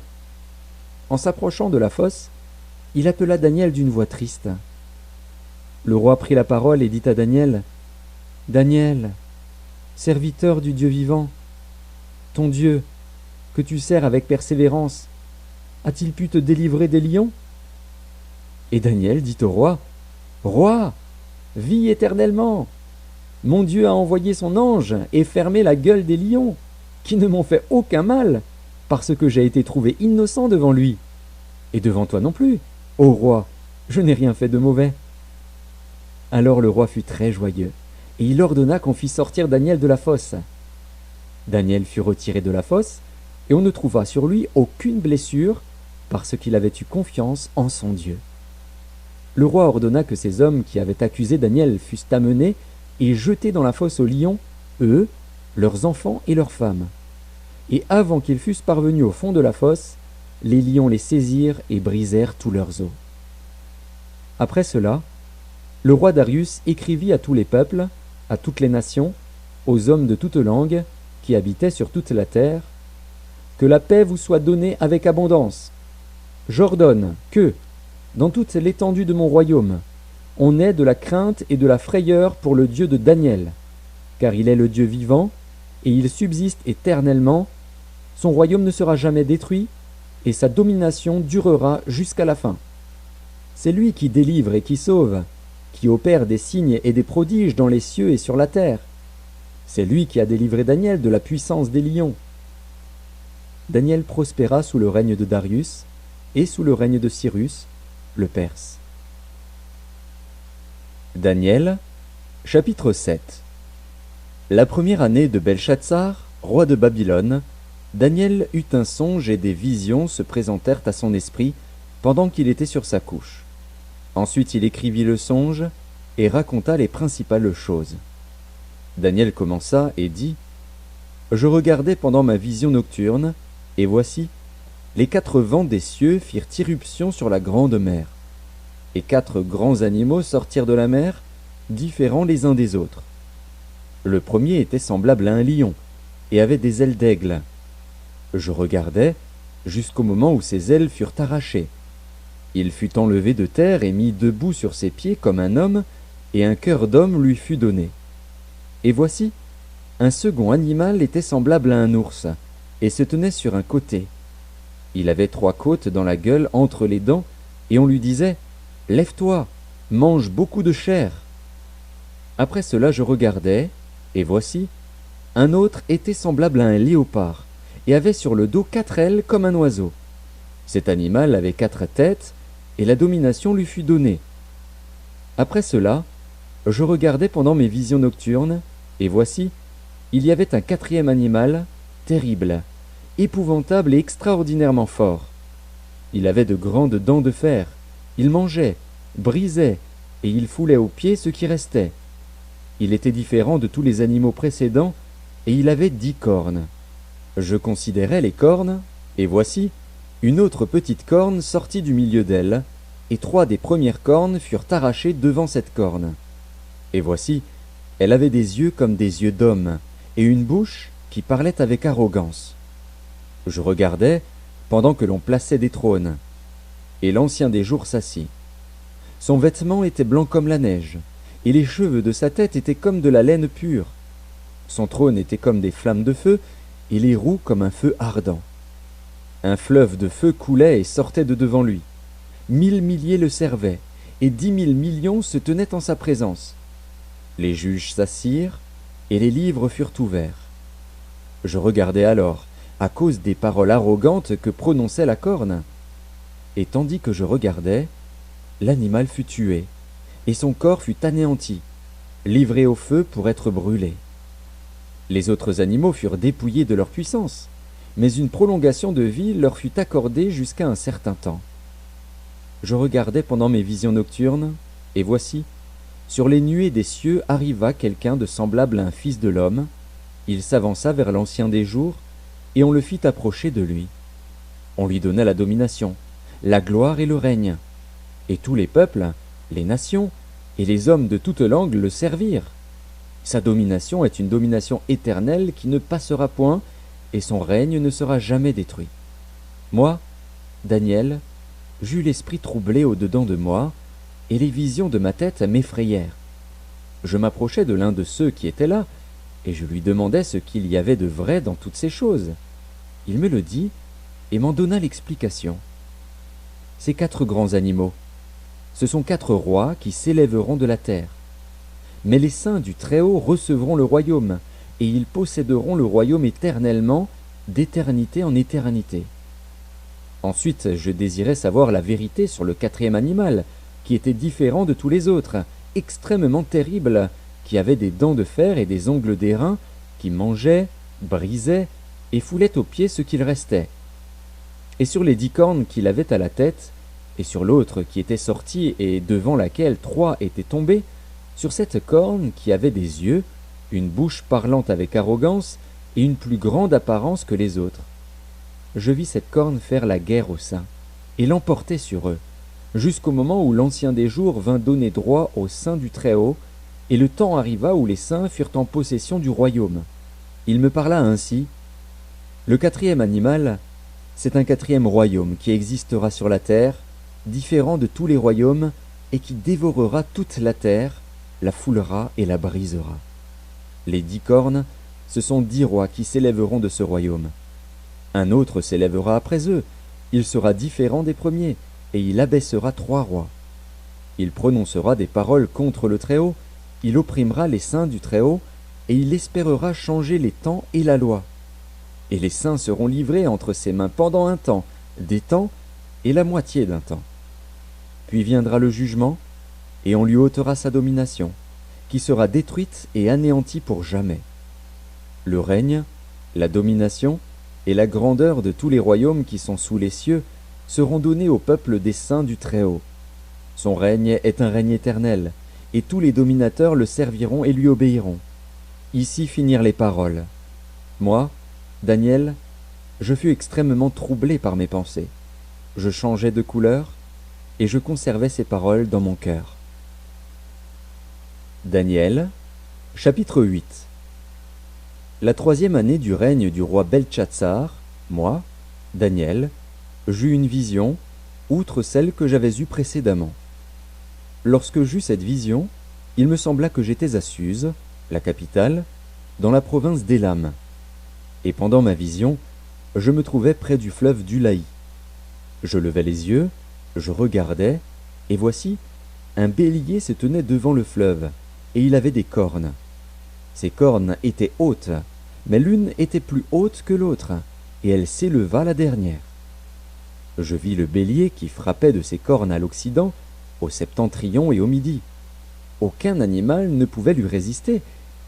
En s'approchant de la fosse, il appela Daniel d'une voix triste. Le roi prit la parole et dit à Daniel, « Daniel, serviteur du Dieu vivant, ton Dieu, que tu sers avec persévérance, a-t-il pu te délivrer des lions ?» Et Daniel dit au roi, « Roi, vis éternellement! Mon Dieu a envoyé son ange et fermé la gueule des lions, qui ne m'ont fait aucun mal, parce que j'ai été trouvé innocent devant lui. Et devant toi non plus, ô roi, je n'ai rien fait de mauvais. » Alors le roi fut très joyeux, et il ordonna qu'on fît sortir Daniel de la fosse. Daniel fut retiré de la fosse, et on ne trouva sur lui aucune blessure, parce qu'il avait eu confiance en son Dieu. Le roi ordonna que ces hommes qui avaient accusé Daniel fussent amenés et jetés dans la fosse aux lions, eux, leurs enfants et leurs femmes. Et avant qu'ils fussent parvenus au fond de la fosse, les lions les saisirent et brisèrent tous leurs os. Après cela, le roi Darius écrivit à tous les peuples, à toutes les nations, aux hommes de toutes langues, qui habitaient sur toute la terre, que la paix vous soit donnée avec abondance. J'ordonne que, dans toute l'étendue de mon royaume, on ait de la crainte et de la frayeur pour le Dieu de Daniel, car il est le Dieu vivant, et il subsiste éternellement, son royaume ne sera jamais détruit, et sa domination durera jusqu'à la fin. C'est lui qui délivre et qui sauve, qui opère des signes et des prodiges dans les cieux et sur la terre. C'est lui qui a délivré Daniel de la puissance des lions. Daniel prospéra sous le règne de Darius et sous le règne de Cyrus, le Perse. Daniel, chapitre 7. La première année de Belshazzar, roi de Babylone, Daniel eut un songe et des visions se présentèrent à son esprit pendant qu'il était sur sa couche. Ensuite il écrivit le songe et raconta les principales choses. Daniel commença et dit, « Je regardais pendant ma vision nocturne, et voici, les 4 vents des cieux firent irruption sur la grande mer. Et 4 grands animaux sortirent de la mer, différents les uns des autres. Le premier était semblable à un lion, et avait des ailes d'aigle. Je regardais, jusqu'au moment où ses ailes furent arrachées. Il fut enlevé de terre et mis debout sur ses pieds comme un homme, et un cœur d'homme lui fut donné. Et voici, un second animal était semblable à un ours, et se tenait sur un côté. Il avait 3 côtes dans la gueule entre les dents, et on lui disait, « Lève-toi, mange beaucoup de chair. » Après cela je regardais, et voici, un autre était semblable à un léopard, et avait sur le dos 4 ailes comme un oiseau. Cet animal avait 4 têtes, et la domination lui fut donnée. Après cela, je regardais pendant mes visions nocturnes, et voici, il y avait un 4e animal, terrible, épouvantable et extraordinairement fort. Il avait de grandes dents de fer, il mangeait, brisait, et il foulait aux pieds ce qui restait. Il était différent de tous les animaux précédents, et il avait 10 cornes. Je considérais les cornes, et voici, une autre petite corne sortit du milieu d'elle, et 3 des premières cornes furent arrachées devant cette corne. Et voici, elle avait des yeux comme des yeux d'homme, et une bouche qui parlait avec arrogance. Je regardais pendant que l'on plaçait des trônes, et l'Ancien des jours s'assit. Son vêtement était blanc comme la neige, et les cheveux de sa tête étaient comme de la laine pure. Son trône était comme des flammes de feu, et les roues comme un feu ardent. Un fleuve de feu coulait et sortait de devant lui. 1000 milliers le servaient, et 10 000 millions se tenaient en sa présence. Les juges s'assirent, et les livres furent ouverts. Je regardais alors, à cause des paroles arrogantes que prononçait la corne. Et tandis que je regardais, l'animal fut tué, et son corps fut anéanti, livré au feu pour être brûlé. Les autres animaux furent dépouillés de leur puissance, mais une prolongation de vie leur fut accordée jusqu'à un certain temps. Je regardais pendant mes visions nocturnes, et voici, sur les nuées des cieux arriva quelqu'un de semblable à un fils de l'homme. Il s'avança vers l'Ancien des jours, et on le fit approcher de lui. On lui donna la domination, la gloire et le règne. Et tous les peuples, les nations, et les hommes de toute langue le servirent. Sa domination est une domination éternelle qui ne passera point, et son règne ne sera jamais détruit. Moi, Daniel, j'eus l'esprit troublé au-dedans de moi, et les visions de ma tête m'effrayèrent. Je m'approchai de l'un de ceux qui étaient là, et je lui demandai ce qu'il y avait de vrai dans toutes ces choses. Il me le dit, et m'en donna l'explication. Ces 4 grands animaux, ce sont 4 rois qui s'élèveront de la terre. Mais les saints du Très-Haut recevront le royaume, et ils posséderont le royaume éternellement, d'éternité en éternité. Ensuite, je désirais savoir la vérité sur le 4e animal, qui était différent de tous les autres, extrêmement terrible, qui avait des dents de fer et des ongles d'airain, qui mangeait, brisait, et foulait aux pieds ce qu'il restait. Et sur les 10 cornes qu'il avait à la tête, et sur l'autre qui était sortie et devant laquelle 3 étaient tombés, sur cette corne qui avait des yeux, une bouche parlant avec arrogance, et une plus grande apparence que les autres. Je vis cette corne faire la guerre aux saints, et l'emporter sur eux, jusqu'au moment où l'Ancien des jours vint donner droit aux saints du Très-Haut, et le temps arriva où les saints furent en possession du royaume. Il me parla ainsi. Le 4e animal, c'est un 4e royaume qui existera sur la terre, différent de tous les royaumes, et qui dévorera toute la terre, la foulera et la brisera. Les 10 cornes, ce sont 10 rois qui s'élèveront de ce royaume. Un autre s'élèvera après eux, il sera différent des premiers, et il abaissera 3 rois. Il prononcera des paroles contre le Très-Haut, il opprimera les saints du Très-Haut, et il espérera changer les temps et la loi. Et les saints seront livrés entre ses mains pendant un temps, des temps et la moitié d'un temps. Puis viendra le jugement, et on lui ôtera sa domination, qui sera détruite et anéantie pour jamais. Le règne, la domination et la grandeur de tous les royaumes qui sont sous les cieux seront donnés au peuple des saints du Très-Haut. Son règne est un règne éternel, et tous les dominateurs le serviront et lui obéiront. Ici finirent les paroles. Moi, Daniel, je fus extrêmement troublé par mes pensées. Je changeais de couleur, et je conservais ces paroles dans mon cœur. Daniel, chapitre 8. La 3e année du règne du roi Beltchatsar, moi, Daniel, j'eus une vision, outre celle que j'avais eue précédemment. Lorsque j'eus cette vision, il me sembla que j'étais à Suse, la capitale, dans la province d'Élam. Et pendant ma vision, je me trouvais près du fleuve d'Ulaï. Je levai les yeux, je regardais, et voici, un bélier se tenait devant le fleuve, et il avait des cornes. Ces cornes étaient hautes, mais l'une était plus haute que l'autre, et elle s'éleva la dernière. Je vis le bélier qui frappait de ses cornes à l'Occident, au septentrion et au midi. Aucun animal ne pouvait lui résister,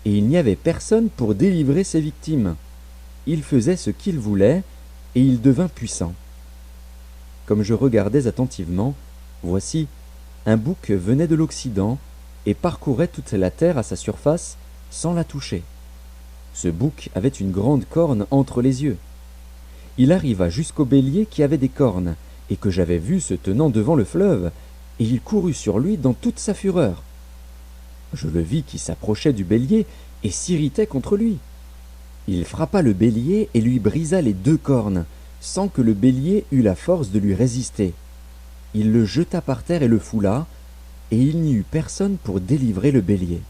et il n'y avait personne pour délivrer ses victimes. Il faisait ce qu'il voulait, et il devint puissant. Comme je regardais attentivement, voici, un bouc venait de l'Occident et parcourait toute la terre à sa surface sans la toucher. Ce bouc avait une grande corne entre les yeux. Il arriva jusqu'au bélier qui avait des cornes et que j'avais vu se tenant devant le fleuve, et il courut sur lui dans toute sa fureur. Je le vis qui s'approchait du bélier et s'irritait contre lui. Il frappa le bélier et lui brisa les 2 cornes, sans que le bélier eût la force de lui résister. Il le jeta par terre et le foula, et il n'y eut personne pour délivrer le bélier.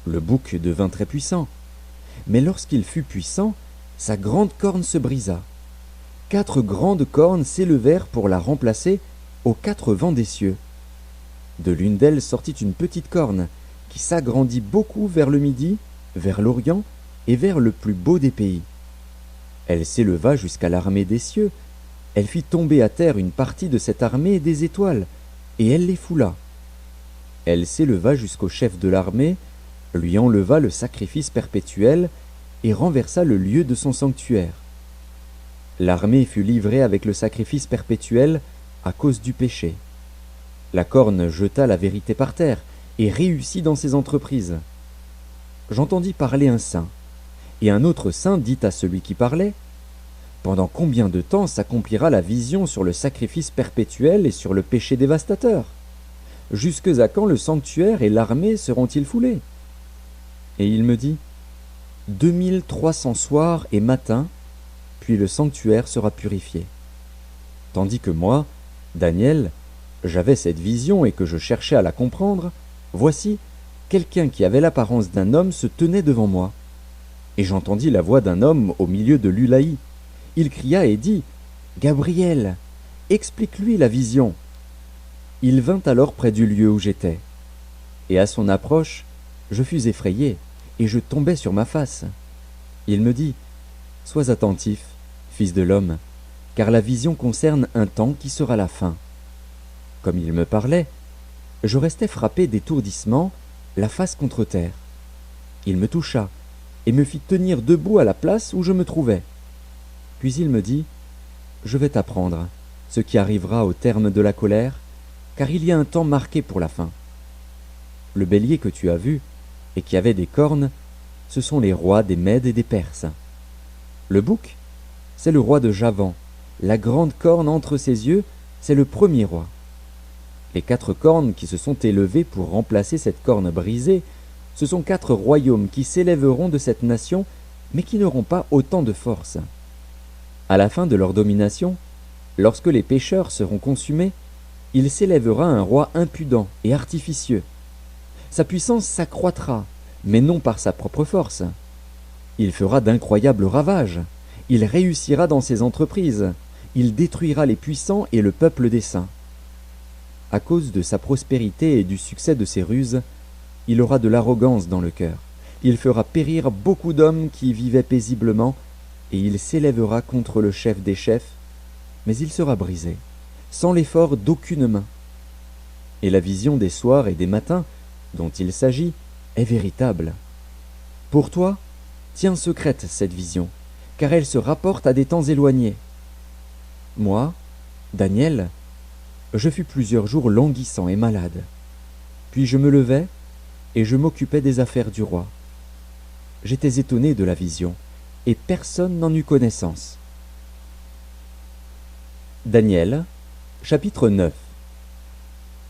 Le bouc devint très puissant, mais lorsqu'il fut puissant, sa grande corne se brisa. 4 grandes cornes s'élevèrent pour la remplacer aux 4 vents des cieux. De l'une d'elles sortit une petite corne, qui s'agrandit beaucoup vers le midi, vers l'Orient et vers le plus beau des pays. Elle s'éleva jusqu'à l'armée des cieux, elle fit tomber à terre une partie de cette armée des étoiles, et elle les foula. Elle s'éleva jusqu'au chef de l'armée, lui enleva le sacrifice perpétuel, et renversa le lieu de son sanctuaire. L'armée fut livrée avec le sacrifice perpétuel à cause du péché. La corne jeta la vérité par terre et réussit dans ses entreprises. J'entendis parler un saint, et un autre saint dit à celui qui parlait : Pendant combien de temps s'accomplira la vision sur le sacrifice perpétuel et sur le péché dévastateur? Jusque à quand le sanctuaire et l'armée seront-ils foulés? Et il me dit : 2300 soirs et matins, puis le sanctuaire sera purifié. Tandis que moi, Daniel, j'avais cette vision et que je cherchais à la comprendre, voici, quelqu'un qui avait l'apparence d'un homme se tenait devant moi. Et j'entendis la voix d'un homme au milieu de l'Ulaï. Il cria et dit : Gabriel, explique-lui la vision. Il vint alors près du lieu où j'étais. Et à son approche, je fus effrayé, et je tombai sur ma face. Il me dit : Sois attentif, fils de l'homme, car la vision concerne un temps qui sera la fin. Comme il me parlait, je restais frappé d'étourdissement, la face contre terre. Il me toucha, et me fit tenir debout à la place où je me trouvais. Puis il me dit : Je vais t'apprendre ce qui arrivera au terme de la colère, car il y a un temps marqué pour la fin. Le bélier que tu as vu, et qui avait des cornes, ce sont les rois des Mèdes et des Perses. Le bouc, c'est le roi de Javan. La grande corne entre ses yeux, c'est le premier roi. Les 4 cornes qui se sont élevées pour remplacer cette corne brisée, ce sont 4 royaumes qui s'élèveront de cette nation, mais qui n'auront pas autant de force. À la fin de leur domination, lorsque les pécheurs seront consumés, il s'élèvera un roi impudent et artificieux. Sa puissance s'accroîtra, mais non par sa propre force. Il fera d'incroyables ravages. Il réussira dans ses entreprises. Il détruira les puissants et le peuple des saints. À cause de sa prospérité et du succès de ses ruses, il aura de l'arrogance dans le cœur. Il fera périr beaucoup d'hommes qui vivaient paisiblement, et il s'élèvera contre le chef des chefs, mais il sera brisé, sans l'effort d'aucune main. Et la vision des soirs et des matins, dont il s'agit, est véritable. Pour toi, tiens secrète cette vision, car elle se rapporte à des temps éloignés. Moi, Daniel, je fus plusieurs jours languissant et malade. Puis je me levai, et je m'occupais des affaires du roi. J'étais étonné de la vision, et personne n'en eut connaissance. Daniel, chapitre 9.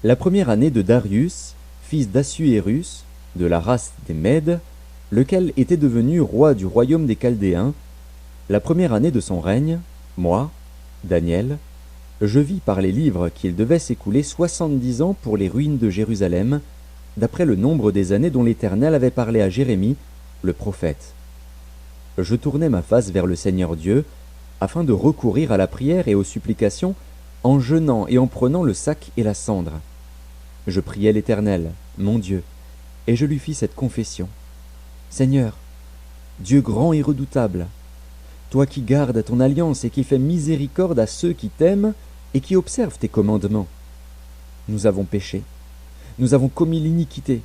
La première année de Darius, fils d'Assuérus, de la race des Mèdes, lequel était devenu roi du royaume des Chaldéens, la première année de son règne, moi, Daniel, je vis par les livres qu'il devait s'écouler 70 ans pour les ruines de Jérusalem, d'après le nombre des années dont l'Éternel avait parlé à Jérémie, le prophète. Je tournai ma face vers le Seigneur Dieu, afin de recourir à la prière et aux supplications, en jeûnant et en prenant le sac et la cendre. Je priai l'Éternel, mon Dieu, et je lui fis cette confession. Seigneur, Dieu grand et redoutable, toi qui gardes ton alliance et qui fais miséricorde à ceux qui t'aiment et qui observent tes commandements. Nous avons péché, nous avons commis l'iniquité,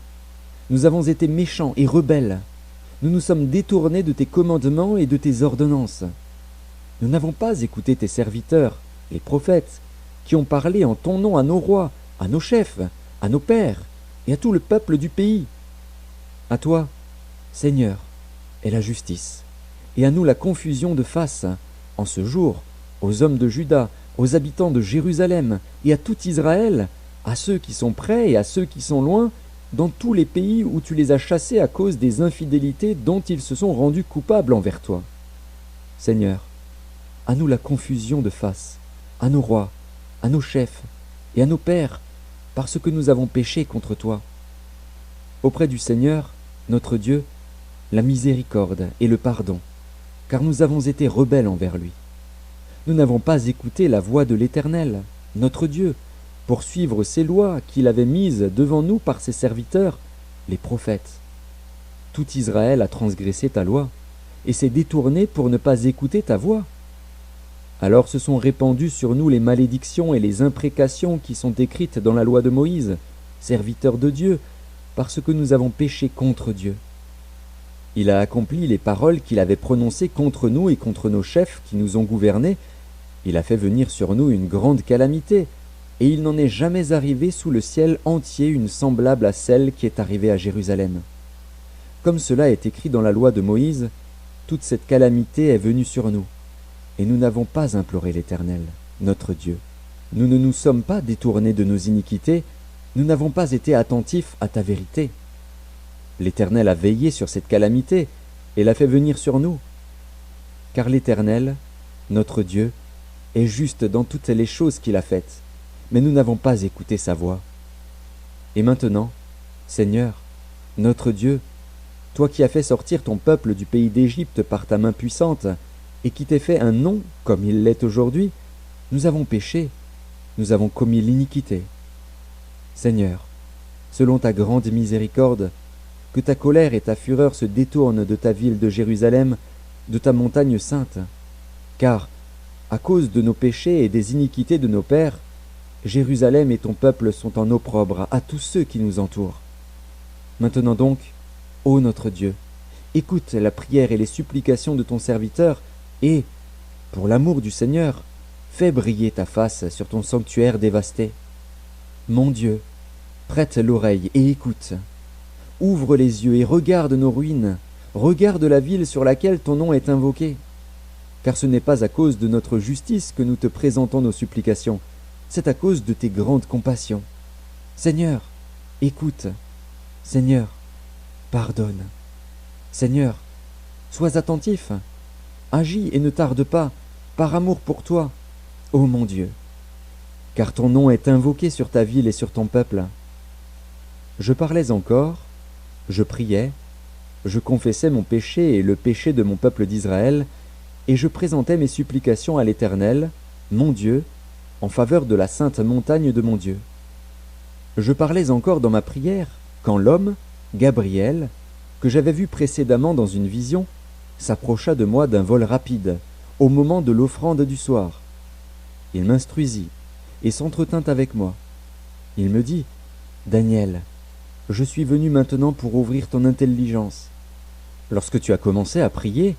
nous avons été méchants et rebelles, nous nous sommes détournés de tes commandements et de tes ordonnances. Nous n'avons pas écouté tes serviteurs, les prophètes, qui ont parlé en ton nom à nos rois, à nos chefs, à nos pères et à tout le peuple du pays. À toi, Seigneur, est la justice, et à nous la confusion de face, en ce jour, aux hommes de Juda, aux habitants de Jérusalem, et à tout Israël, à ceux qui sont près et à ceux qui sont loin, dans tous les pays où tu les as chassés à cause des infidélités dont ils se sont rendus coupables envers toi. Seigneur, à nous la confusion de face, à nos rois, à nos chefs et à nos pères, parce que nous avons péché contre toi. Auprès du Seigneur, notre Dieu, la miséricorde et le pardon, car nous avons été rebelles envers lui. Nous n'avons pas écouté la voix de l'Éternel, notre Dieu, pour suivre ses lois qu'il avait mises devant nous par ses serviteurs, les prophètes. Tout Israël a transgressé ta loi, et s'est détourné pour ne pas écouter ta voix. Alors se sont répandues sur nous les malédictions et les imprécations qui sont écrites dans la loi de Moïse, serviteur de Dieu, parce que nous avons péché contre Dieu. Il a accompli les paroles qu'il avait prononcées contre nous et contre nos chefs qui nous ont gouvernés. Il a fait venir sur nous une grande calamité, et il n'en est jamais arrivé sous le ciel entier une semblable à celle qui est arrivée à Jérusalem. Comme cela est écrit dans la loi de Moïse, toute cette calamité est venue sur nous, et nous n'avons pas imploré l'Éternel, notre Dieu. Nous ne nous sommes pas détournés de nos iniquités, nous n'avons pas été attentifs à ta vérité. L'Éternel a veillé sur cette calamité et l'a fait venir sur nous. Car l'Éternel, notre Dieu, est juste dans toutes les choses qu'il a faites, mais nous n'avons pas écouté sa voix. Et maintenant, Seigneur, notre Dieu, toi qui as fait sortir ton peuple du pays d'Égypte par ta main puissante, et qui t'es fait un nom comme il l'est aujourd'hui, nous avons péché, nous avons commis l'iniquité. Seigneur, selon ta grande miséricorde, que ta colère et ta fureur se détournent de ta ville de Jérusalem, de ta montagne sainte, car, à cause de nos péchés et des iniquités de nos pères, Jérusalem et ton peuple sont en opprobre à tous ceux qui nous entourent. Maintenant donc, ô notre Dieu, écoute la prière et les supplications de ton serviteur, et, pour l'amour du Seigneur, fais briller ta face sur ton sanctuaire dévasté. Mon Dieu, prête l'oreille et écoute. Ouvre les yeux et regarde nos ruines, regarde la ville sur laquelle ton nom est invoqué. Car ce n'est pas à cause de notre justice que nous te présentons nos supplications, c'est à cause de tes grandes compassions. Seigneur, écoute. Seigneur, pardonne. Seigneur, sois attentif. Agis et ne tarde pas, par amour pour toi, ô mon Dieu. Car ton nom est invoqué sur ta ville et sur ton peuple. Je parlais encore, je priais, je confessais mon péché et le péché de mon peuple d'Israël, et je présentais mes supplications à l'Éternel, mon Dieu, en faveur de la sainte montagne de mon Dieu. Je parlais encore dans ma prière, quand l'homme, Gabriel, que j'avais vu précédemment dans une vision, s'approcha de moi d'un vol rapide, au moment de l'offrande du soir. Il m'instruisit et s'entretint avec moi. Il me dit, « Daniel, je suis venu maintenant pour ouvrir ton intelligence. Lorsque tu as commencé à prier,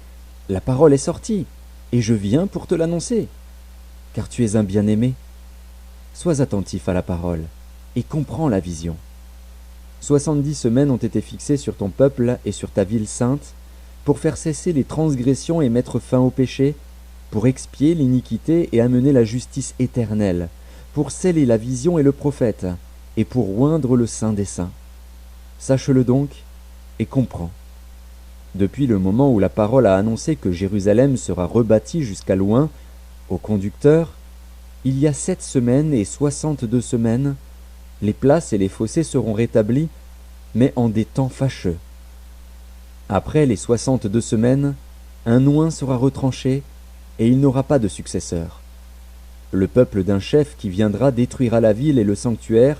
la parole est sortie, et je viens pour te l'annoncer. Car tu es un bien-aimé. Sois attentif à la parole, et comprends la vision. 70 semaines ont été fixées sur ton peuple et sur ta ville sainte, pour faire cesser les transgressions et mettre fin au péché, pour expier l'iniquité et amener la justice éternelle, pour sceller la vision et le prophète, et pour oindre le Saint des saints. Sache-le donc, et comprends. Depuis le moment où la parole a annoncé que Jérusalem sera rebâtie jusqu'à loin, au conducteur, il y a 7 semaines et 62 semaines, les places et les fossés seront rétablis, mais en des temps fâcheux. Après les 62 semaines, un oint sera retranché, et il n'aura pas de successeur. Le peuple d'un chef qui viendra détruira la ville et le sanctuaire,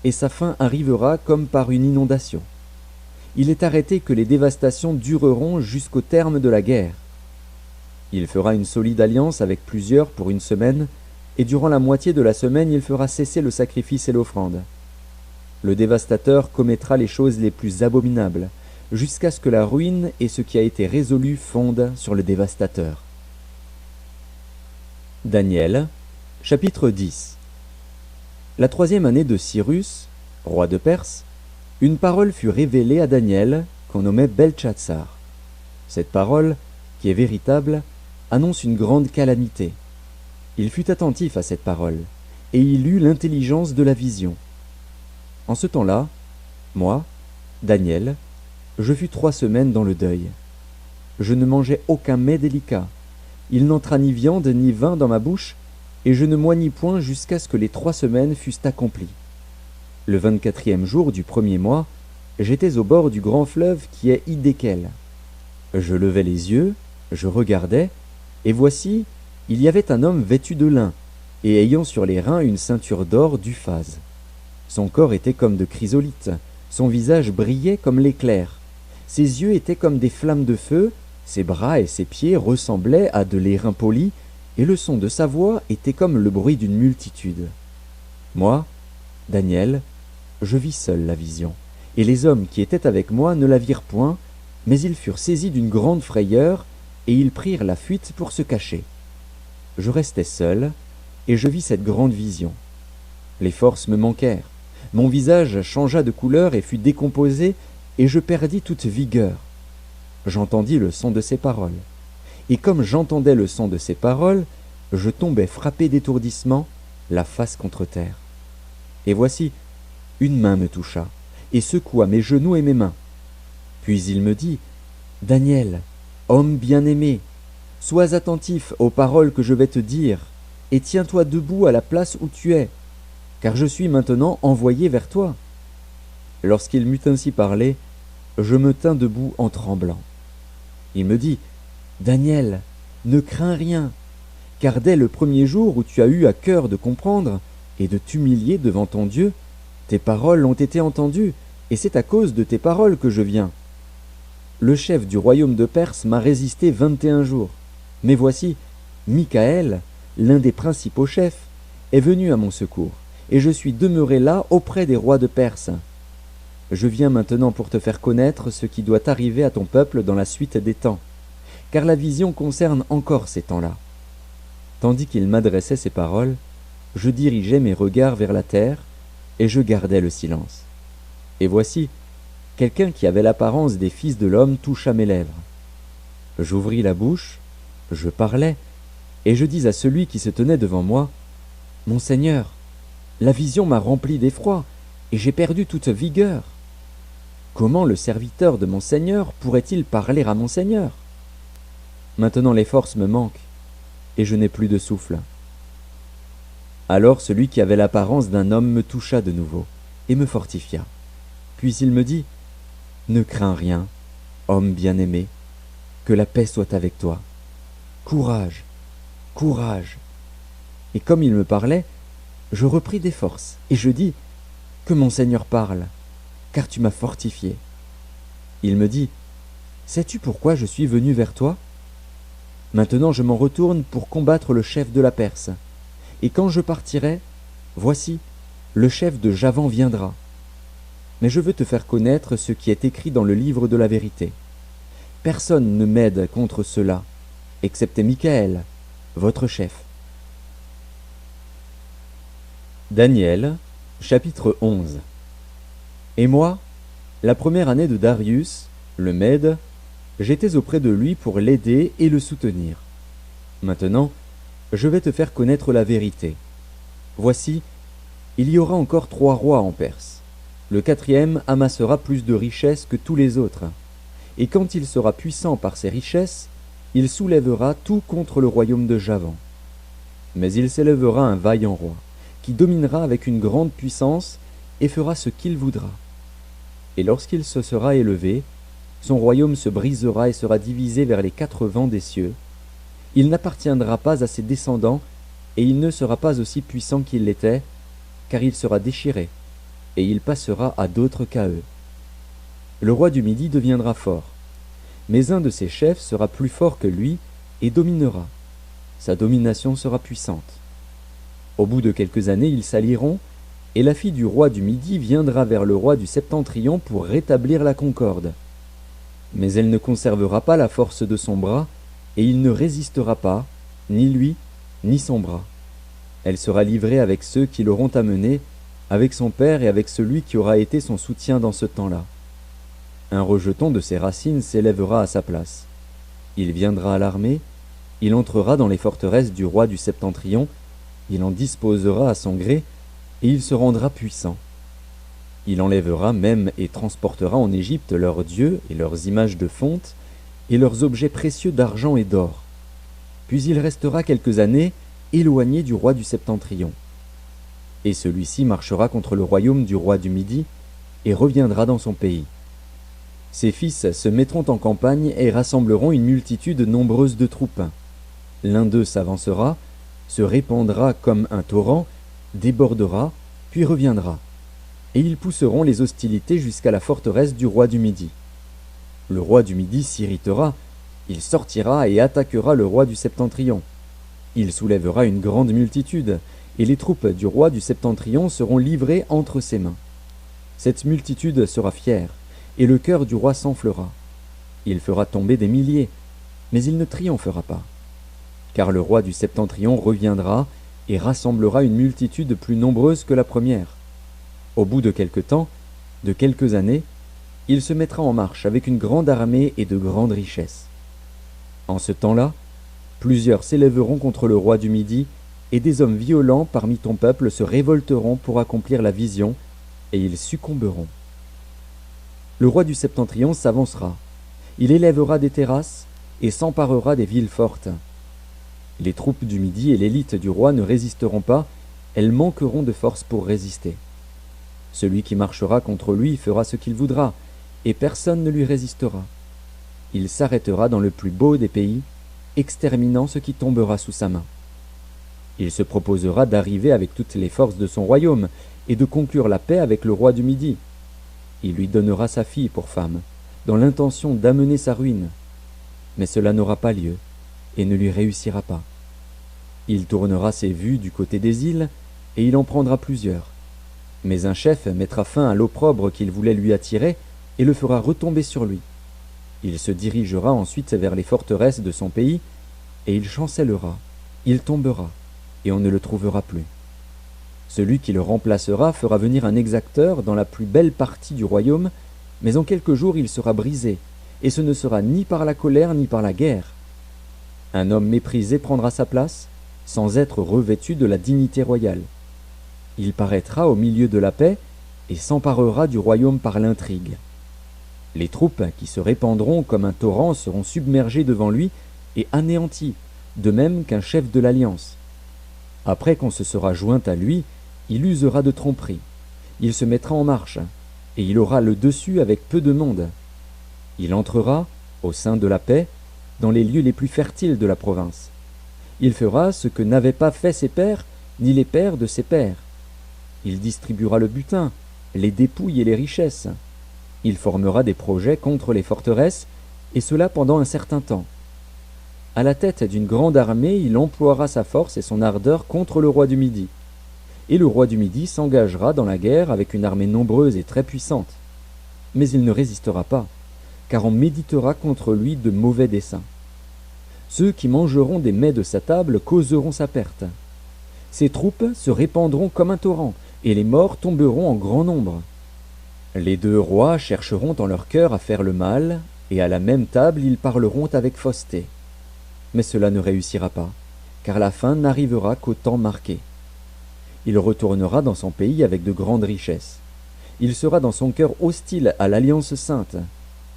et sa fin arrivera comme par une inondation. Il est arrêté que les dévastations dureront jusqu'au terme de la guerre. Il fera une solide alliance avec plusieurs pour une semaine, et durant la moitié de la semaine il fera cesser le sacrifice et l'offrande. Le dévastateur commettra les choses les plus abominables, jusqu'à ce que la ruine et ce qui a été résolu fondent sur le dévastateur. Daniel, chapitre 10. La 3e année de Cyrus, roi de Perse, une parole fut révélée à Daniel, qu'on nommait Beltchatsar. Cette parole, qui est véritable, annonce une grande calamité. Il fut attentif à cette parole, et il eut l'intelligence de la vision. En ce temps-là, moi, Daniel, je fus 3 semaines dans le deuil. Je ne mangeai aucun mets délicat. Il n'entra ni viande ni vin dans ma bouche, et je ne moignis point jusqu'à ce que les 3 semaines fussent accomplies. Le 24e jour du 1er mois, j'étais au bord du grand fleuve qui est Hidékel. Je levai les yeux, je regardai, et voici, il y avait un homme vêtu de lin, et ayant sur les reins une ceinture d'or d'Uphaz. Son corps était comme de chrysolite, son visage brillait comme l'éclair. Ses yeux étaient comme des flammes de feu, ses bras et ses pieds ressemblaient à de l'airain poli, et le son de sa voix était comme le bruit d'une multitude. Moi, Daniel, je vis seul la vision, et les hommes qui étaient avec moi ne la virent point, mais ils furent saisis d'une grande frayeur, et ils prirent la fuite pour se cacher. Je restai seul, et je vis cette grande vision. Les forces me manquèrent, mon visage changea de couleur et fut décomposé, et je perdis toute vigueur. J'entendis le son de ses paroles, et comme j'entendais le son de ses paroles, je tombai frappé d'étourdissement, la face contre terre. Et voici, une main me toucha, et secoua mes genoux et mes mains. Puis il me dit, « Daniel, homme bien-aimé, sois attentif aux paroles que je vais te dire, et tiens-toi debout à la place où tu es, car je suis maintenant envoyé vers toi. » Lorsqu'il m'eut ainsi parlé, je me tins debout en tremblant. Il me dit, « Daniel, ne crains rien, car dès le 1er jour où tu as eu à cœur de comprendre et de t'humilier devant ton Dieu, tes paroles ont été entendues, et c'est à cause de tes paroles que je viens. Le chef du royaume de Perse m'a résisté 21 jours, mais voici, Michaël, l'un des principaux chefs, est venu à mon secours, et je suis demeuré là auprès des rois de Perse. Je viens maintenant pour te faire connaître ce qui doit arriver à ton peuple dans la suite des temps, car la vision concerne encore ces temps-là. » Tandis qu'il m'adressait ces paroles, je dirigeais mes regards vers la terre, et je gardais le silence. Et voici, quelqu'un qui avait l'apparence des fils de l'homme toucha mes lèvres. J'ouvris la bouche, je parlais, et je dis à celui qui se tenait devant moi, « Mon Seigneur, la vision m'a rempli d'effroi, et j'ai perdu toute vigueur. Comment le serviteur de mon Seigneur pourrait-il parler à mon Seigneur? Maintenant les forces me manquent, et je n'ai plus de souffle. » Alors celui qui avait l'apparence d'un homme me toucha de nouveau, et me fortifia. Puis il me dit, « Ne crains rien, homme bien-aimé, que la paix soit avec toi. Courage, courage. » Et comme il me parlait, je repris des forces, et je dis, « Que mon Seigneur parle, car tu m'as fortifié. » Il me dit, « Sais-tu pourquoi je suis venu vers toi? Maintenant je m'en retourne pour combattre le chef de la Perse. Et quand je partirai, voici, le chef de Javan viendra. Mais je veux te faire connaître ce qui est écrit dans le livre de la vérité. Personne ne m'aide contre cela, excepté Michaël, votre chef. » Daniel, chapitre 11. Et moi, la 1re année de Darius, le Mède, j'étais auprès de lui pour l'aider et le soutenir. Maintenant, je vais te faire connaître la vérité. Voici, il y aura encore 3 rois en Perse. Le 4e amassera plus de richesses que tous les autres. Et quand il sera puissant par ses richesses, il soulèvera tout contre le royaume de Javan. Mais il s'élèvera un vaillant roi, qui dominera avec une grande puissance et fera ce qu'il voudra. Et lorsqu'il se sera élevé, son royaume se brisera et sera divisé vers les 4 vents des cieux. Il n'appartiendra pas à ses descendants, et il ne sera pas aussi puissant qu'il l'était, car il sera déchiré, et il passera à d'autres qu'à eux. Le roi du Midi deviendra fort, mais un de ses chefs sera plus fort que lui, et dominera. Sa domination sera puissante. Au bout de quelques années, ils s'allieront, et la fille du roi du Midi viendra vers le roi du Septentrion pour rétablir la concorde. Mais elle ne conservera pas la force de son bras, et il ne résistera pas, ni lui, ni son bras. Elle sera livrée avec ceux qui l'auront amenée, avec son père et avec celui qui aura été son soutien dans ce temps-là. Un rejeton de ses racines s'élèvera à sa place. Il viendra à l'armée, il entrera dans les forteresses du roi du Septentrion, il en disposera à son gré, et il se rendra puissant. Il enlèvera même et transportera en Égypte leurs dieux et leurs images de fonte, et leurs objets précieux d'argent et d'or. Puis il restera quelques années éloigné du roi du Septentrion. Et celui-ci marchera contre le royaume du roi du Midi, et reviendra dans son pays. Ses fils se mettront en campagne et rassembleront une multitude nombreuse de troupes. L'un d'eux s'avancera, se répandra comme un torrent, débordera, puis reviendra. Et ils pousseront les hostilités jusqu'à la forteresse du roi du Midi. Le roi du Midi s'irritera, il sortira et attaquera le roi du Septentrion. Il soulèvera une grande multitude, et les troupes du roi du Septentrion seront livrées entre ses mains. Cette multitude sera fière, et le cœur du roi s'enflera. Il fera tomber des milliers, mais il ne triomphera pas. Car le roi du Septentrion reviendra et rassemblera une multitude plus nombreuse que la première. Au bout de quelque temps, de quelques années, il se mettra en marche avec une grande armée et de grandes richesses. En ce temps-là, plusieurs s'élèveront contre le roi du Midi, et des hommes violents parmi ton peuple se révolteront pour accomplir la vision, et ils succomberont. Le roi du Septentrion s'avancera, il élèvera des terrasses et s'emparera des villes fortes. Les troupes du Midi et l'élite du roi ne résisteront pas, elles manqueront de force pour résister. Celui qui marchera contre lui fera ce qu'il voudra, et personne ne lui résistera. Il s'arrêtera dans le plus beau des pays, exterminant ce qui tombera sous sa main. Il se proposera d'arriver avec toutes les forces de son royaume et de conclure la paix avec le roi du Midi. Il lui donnera sa fille pour femme, dans l'intention d'amener sa ruine. Mais cela n'aura pas lieu, et ne lui réussira pas. Il tournera ses vues du côté des îles, et il en prendra plusieurs. Mais un chef mettra fin à l'opprobre qu'il voulait lui attirer, et le fera retomber sur lui. Il se dirigera ensuite vers les forteresses de son pays, et il chancellera, il tombera, et on ne le trouvera plus. Celui qui le remplacera fera venir un exacteur dans la plus belle partie du royaume, mais en quelques jours il sera brisé, et ce ne sera ni par la colère ni par la guerre. Un homme méprisé prendra sa place, sans être revêtu de la dignité royale. Il paraîtra au milieu de la paix, et s'emparera du royaume par l'intrigue. Les troupes qui se répandront comme un torrent seront submergées devant lui et anéanties, de même qu'un chef de l'alliance. Après qu'on se sera joint à lui, il usera de tromperie. Il se mettra en marche, et il aura le dessus avec peu de monde. Il entrera, au sein de la paix, dans les lieux les plus fertiles de la province. Il fera ce que n'avaient pas fait ses pères, ni les pères de ses pères. Il distribuera le butin, les dépouilles et les richesses. Il formera des projets contre les forteresses, et cela pendant un certain temps. À la tête d'une grande armée, il emploiera sa force et son ardeur contre le roi du Midi. Et le roi du Midi s'engagera dans la guerre avec une armée nombreuse et très puissante. Mais il ne résistera pas, car on méditera contre lui de mauvais desseins. Ceux qui mangeront des mets de sa table causeront sa perte. Ses troupes se répandront comme un torrent, et les morts tomberont en grand nombre. Les deux rois chercheront en leur cœur à faire le mal, et à la même table ils parleront avec fausseté. Mais cela ne réussira pas, car la fin n'arrivera qu'au temps marqué. Il retournera dans son pays avec de grandes richesses. Il sera dans son cœur hostile à l'Alliance sainte.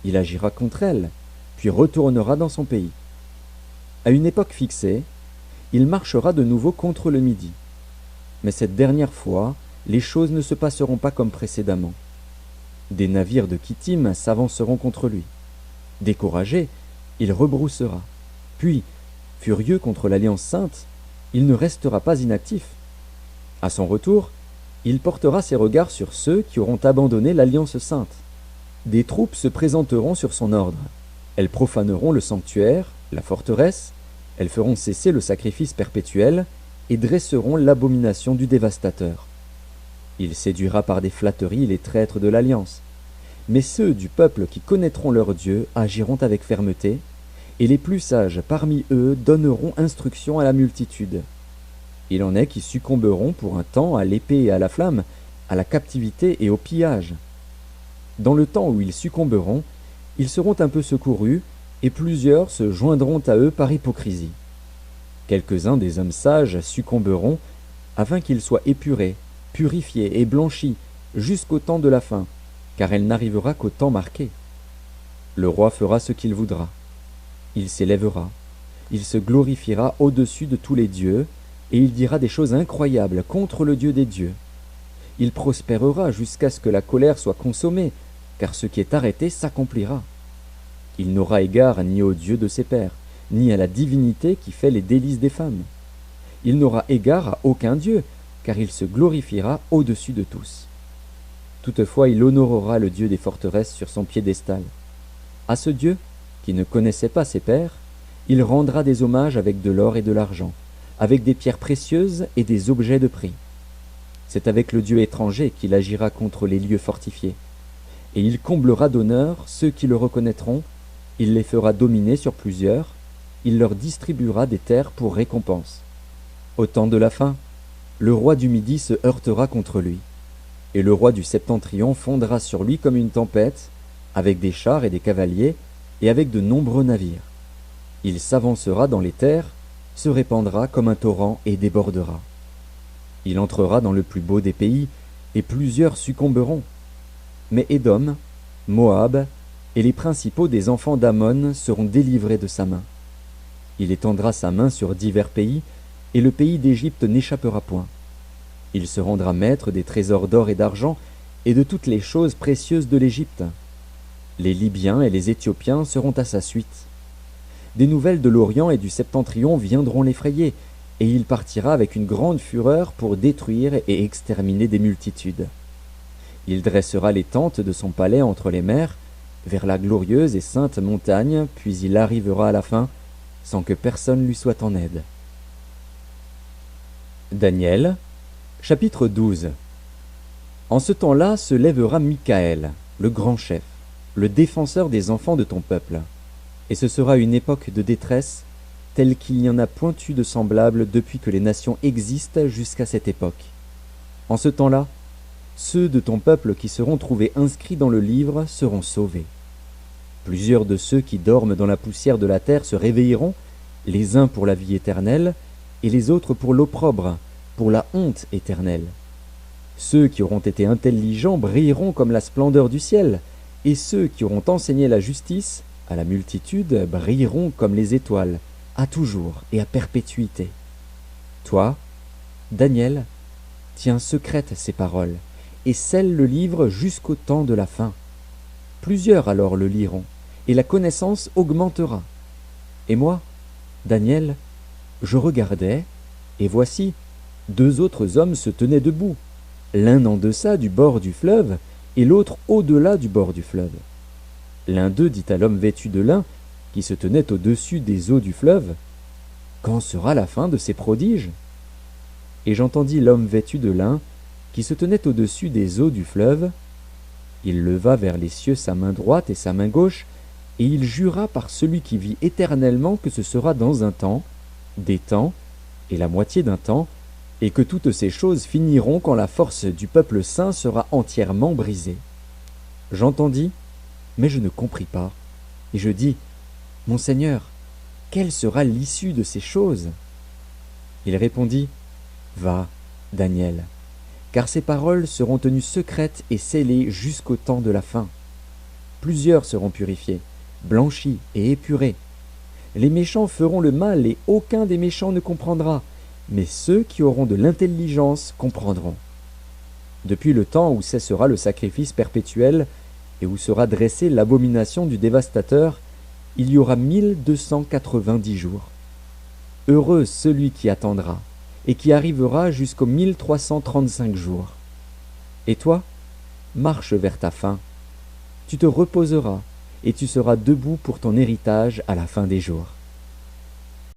Il agira contre elle, puis retournera dans son pays. À une époque fixée, il marchera de nouveau contre le Midi. Mais cette dernière fois, les choses ne se passeront pas comme précédemment. Des navires de Kittim s'avanceront contre lui. Découragé, il rebroussera. Puis, furieux contre l'Alliance sainte, il ne restera pas inactif. À son retour, il portera ses regards sur ceux qui auront abandonné l'Alliance sainte. Des troupes se présenteront sur son ordre. Elles profaneront le sanctuaire, la forteresse, Elles feront cesser le sacrifice perpétuel et dresseront l'abomination du dévastateur. Il séduira par des flatteries les traîtres de l'alliance. Mais ceux du peuple qui connaîtront leur Dieu agiront avec fermeté, et les plus sages parmi eux donneront instruction à la multitude. Il en est qui succomberont pour un temps à l'épée et à la flamme, à la captivité et au pillage. Dans le temps où ils succomberont, ils seront un peu secourus, et plusieurs se joindront à eux par hypocrisie. Quelques-uns des hommes sages succomberont, afin qu'ils soient épurés, purifiés et blanchis, jusqu'au temps de la fin, car elle n'arrivera qu'au temps marqué. Le roi fera ce qu'il voudra. Il s'élèvera, il se glorifiera au-dessus de tous les dieux, et il dira des choses incroyables contre le Dieu des dieux. Il prospérera jusqu'à ce que la colère soit consommée, car ce qui est arrêté s'accomplira. Il n'aura égard ni au Dieu de ses pères, ni à la divinité qui fait les délices des femmes. Il n'aura égard à aucun Dieu, car il se glorifiera au-dessus de tous. Toutefois, il honorera le Dieu des forteresses sur son piédestal. À ce Dieu, qui ne connaissait pas ses pères, il rendra des hommages avec de l'or et de l'argent, avec des pierres précieuses et des objets de prix. C'est avec le Dieu étranger qu'il agira contre les lieux fortifiés. Et il comblera d'honneur ceux qui le reconnaîtront, il les fera dominer sur plusieurs, il leur distribuera des terres pour récompense. Au temps de la fin, le roi du Midi se heurtera contre lui, et le roi du Septentrion fondera sur lui comme une tempête, avec des chars et des cavaliers, et avec de nombreux navires. Il s'avancera dans les terres, se répandra comme un torrent et débordera. Il entrera dans le plus beau des pays, et plusieurs succomberont. Mais Édom, Moab, et les principaux des enfants d'Ammon seront délivrés de sa main. Il étendra sa main sur divers pays, et le pays d'Égypte n'échappera point. Il se rendra maître des trésors d'or et d'argent, et de toutes les choses précieuses de l'Égypte. Les Libyens et les Éthiopiens seront à sa suite. Des nouvelles de l'Orient et du Septentrion viendront l'effrayer, et il partira avec une grande fureur pour détruire et exterminer des multitudes. Il dressera les tentes de son palais entre les mers, vers la glorieuse et sainte montagne, puis il arrivera à la fin, sans que personne lui soit en aide. Daniel, chapitre 12. En ce temps-là se lèvera Michaël, le grand chef, le défenseur des enfants de ton peuple. Et ce sera une époque de détresse, telle qu'il n'y en a point eu de semblable depuis que les nations existent jusqu'à cette époque. En ce temps-là, ceux de ton peuple qui seront trouvés inscrits dans le livre seront sauvés. Plusieurs de ceux qui dorment dans la poussière de la terre se réveilleront, les uns pour la vie éternelle, et les autres pour l'opprobre, pour la honte éternelle. Ceux qui auront été intelligents brilleront comme la splendeur du ciel, et ceux qui auront enseigné la justice à la multitude brilleront comme les étoiles, à toujours et à perpétuité. Toi, Daniel, tiens secrètes ces paroles, et scelle le livre jusqu'au temps de la fin. Plusieurs alors le liront, et la connaissance augmentera. Et moi, Daniel, je regardais, et voici, deux autres hommes se tenaient debout, l'un en deçà du bord du fleuve, et l'autre au-delà du bord du fleuve. L'un d'eux dit à l'homme vêtu de lin, qui se tenait au-dessus des eaux du fleuve, « Quand sera la fin de ces prodiges ?» Et j'entendis l'homme vêtu de lin, qui se tenait au-dessus des eaux du fleuve. Il leva vers les cieux sa main droite et sa main gauche, et il jura par celui qui vit éternellement que ce sera dans un temps, des temps, et la moitié d'un temps, et que toutes ces choses finiront quand la force du peuple saint sera entièrement brisée. J'entendis, mais je ne compris pas, et je dis, « Mon Seigneur, quelle sera l'issue de ces choses ?» Il répondit, « Va, Daniel, car ces paroles seront tenues secrètes et scellées jusqu'au temps de la fin. Plusieurs seront purifiés, blanchis et épurés. Les méchants feront le mal et aucun des méchants ne comprendra, mais ceux qui auront de l'intelligence comprendront. Depuis le temps où cessera le sacrifice perpétuel et où sera dressée l'abomination du dévastateur, il y aura 1290 jours. Heureux celui qui attendra, et qui arrivera jusqu'aux 1335 jours. Et toi, marche vers ta fin. Tu te reposeras, et tu seras debout pour ton héritage à la fin des jours.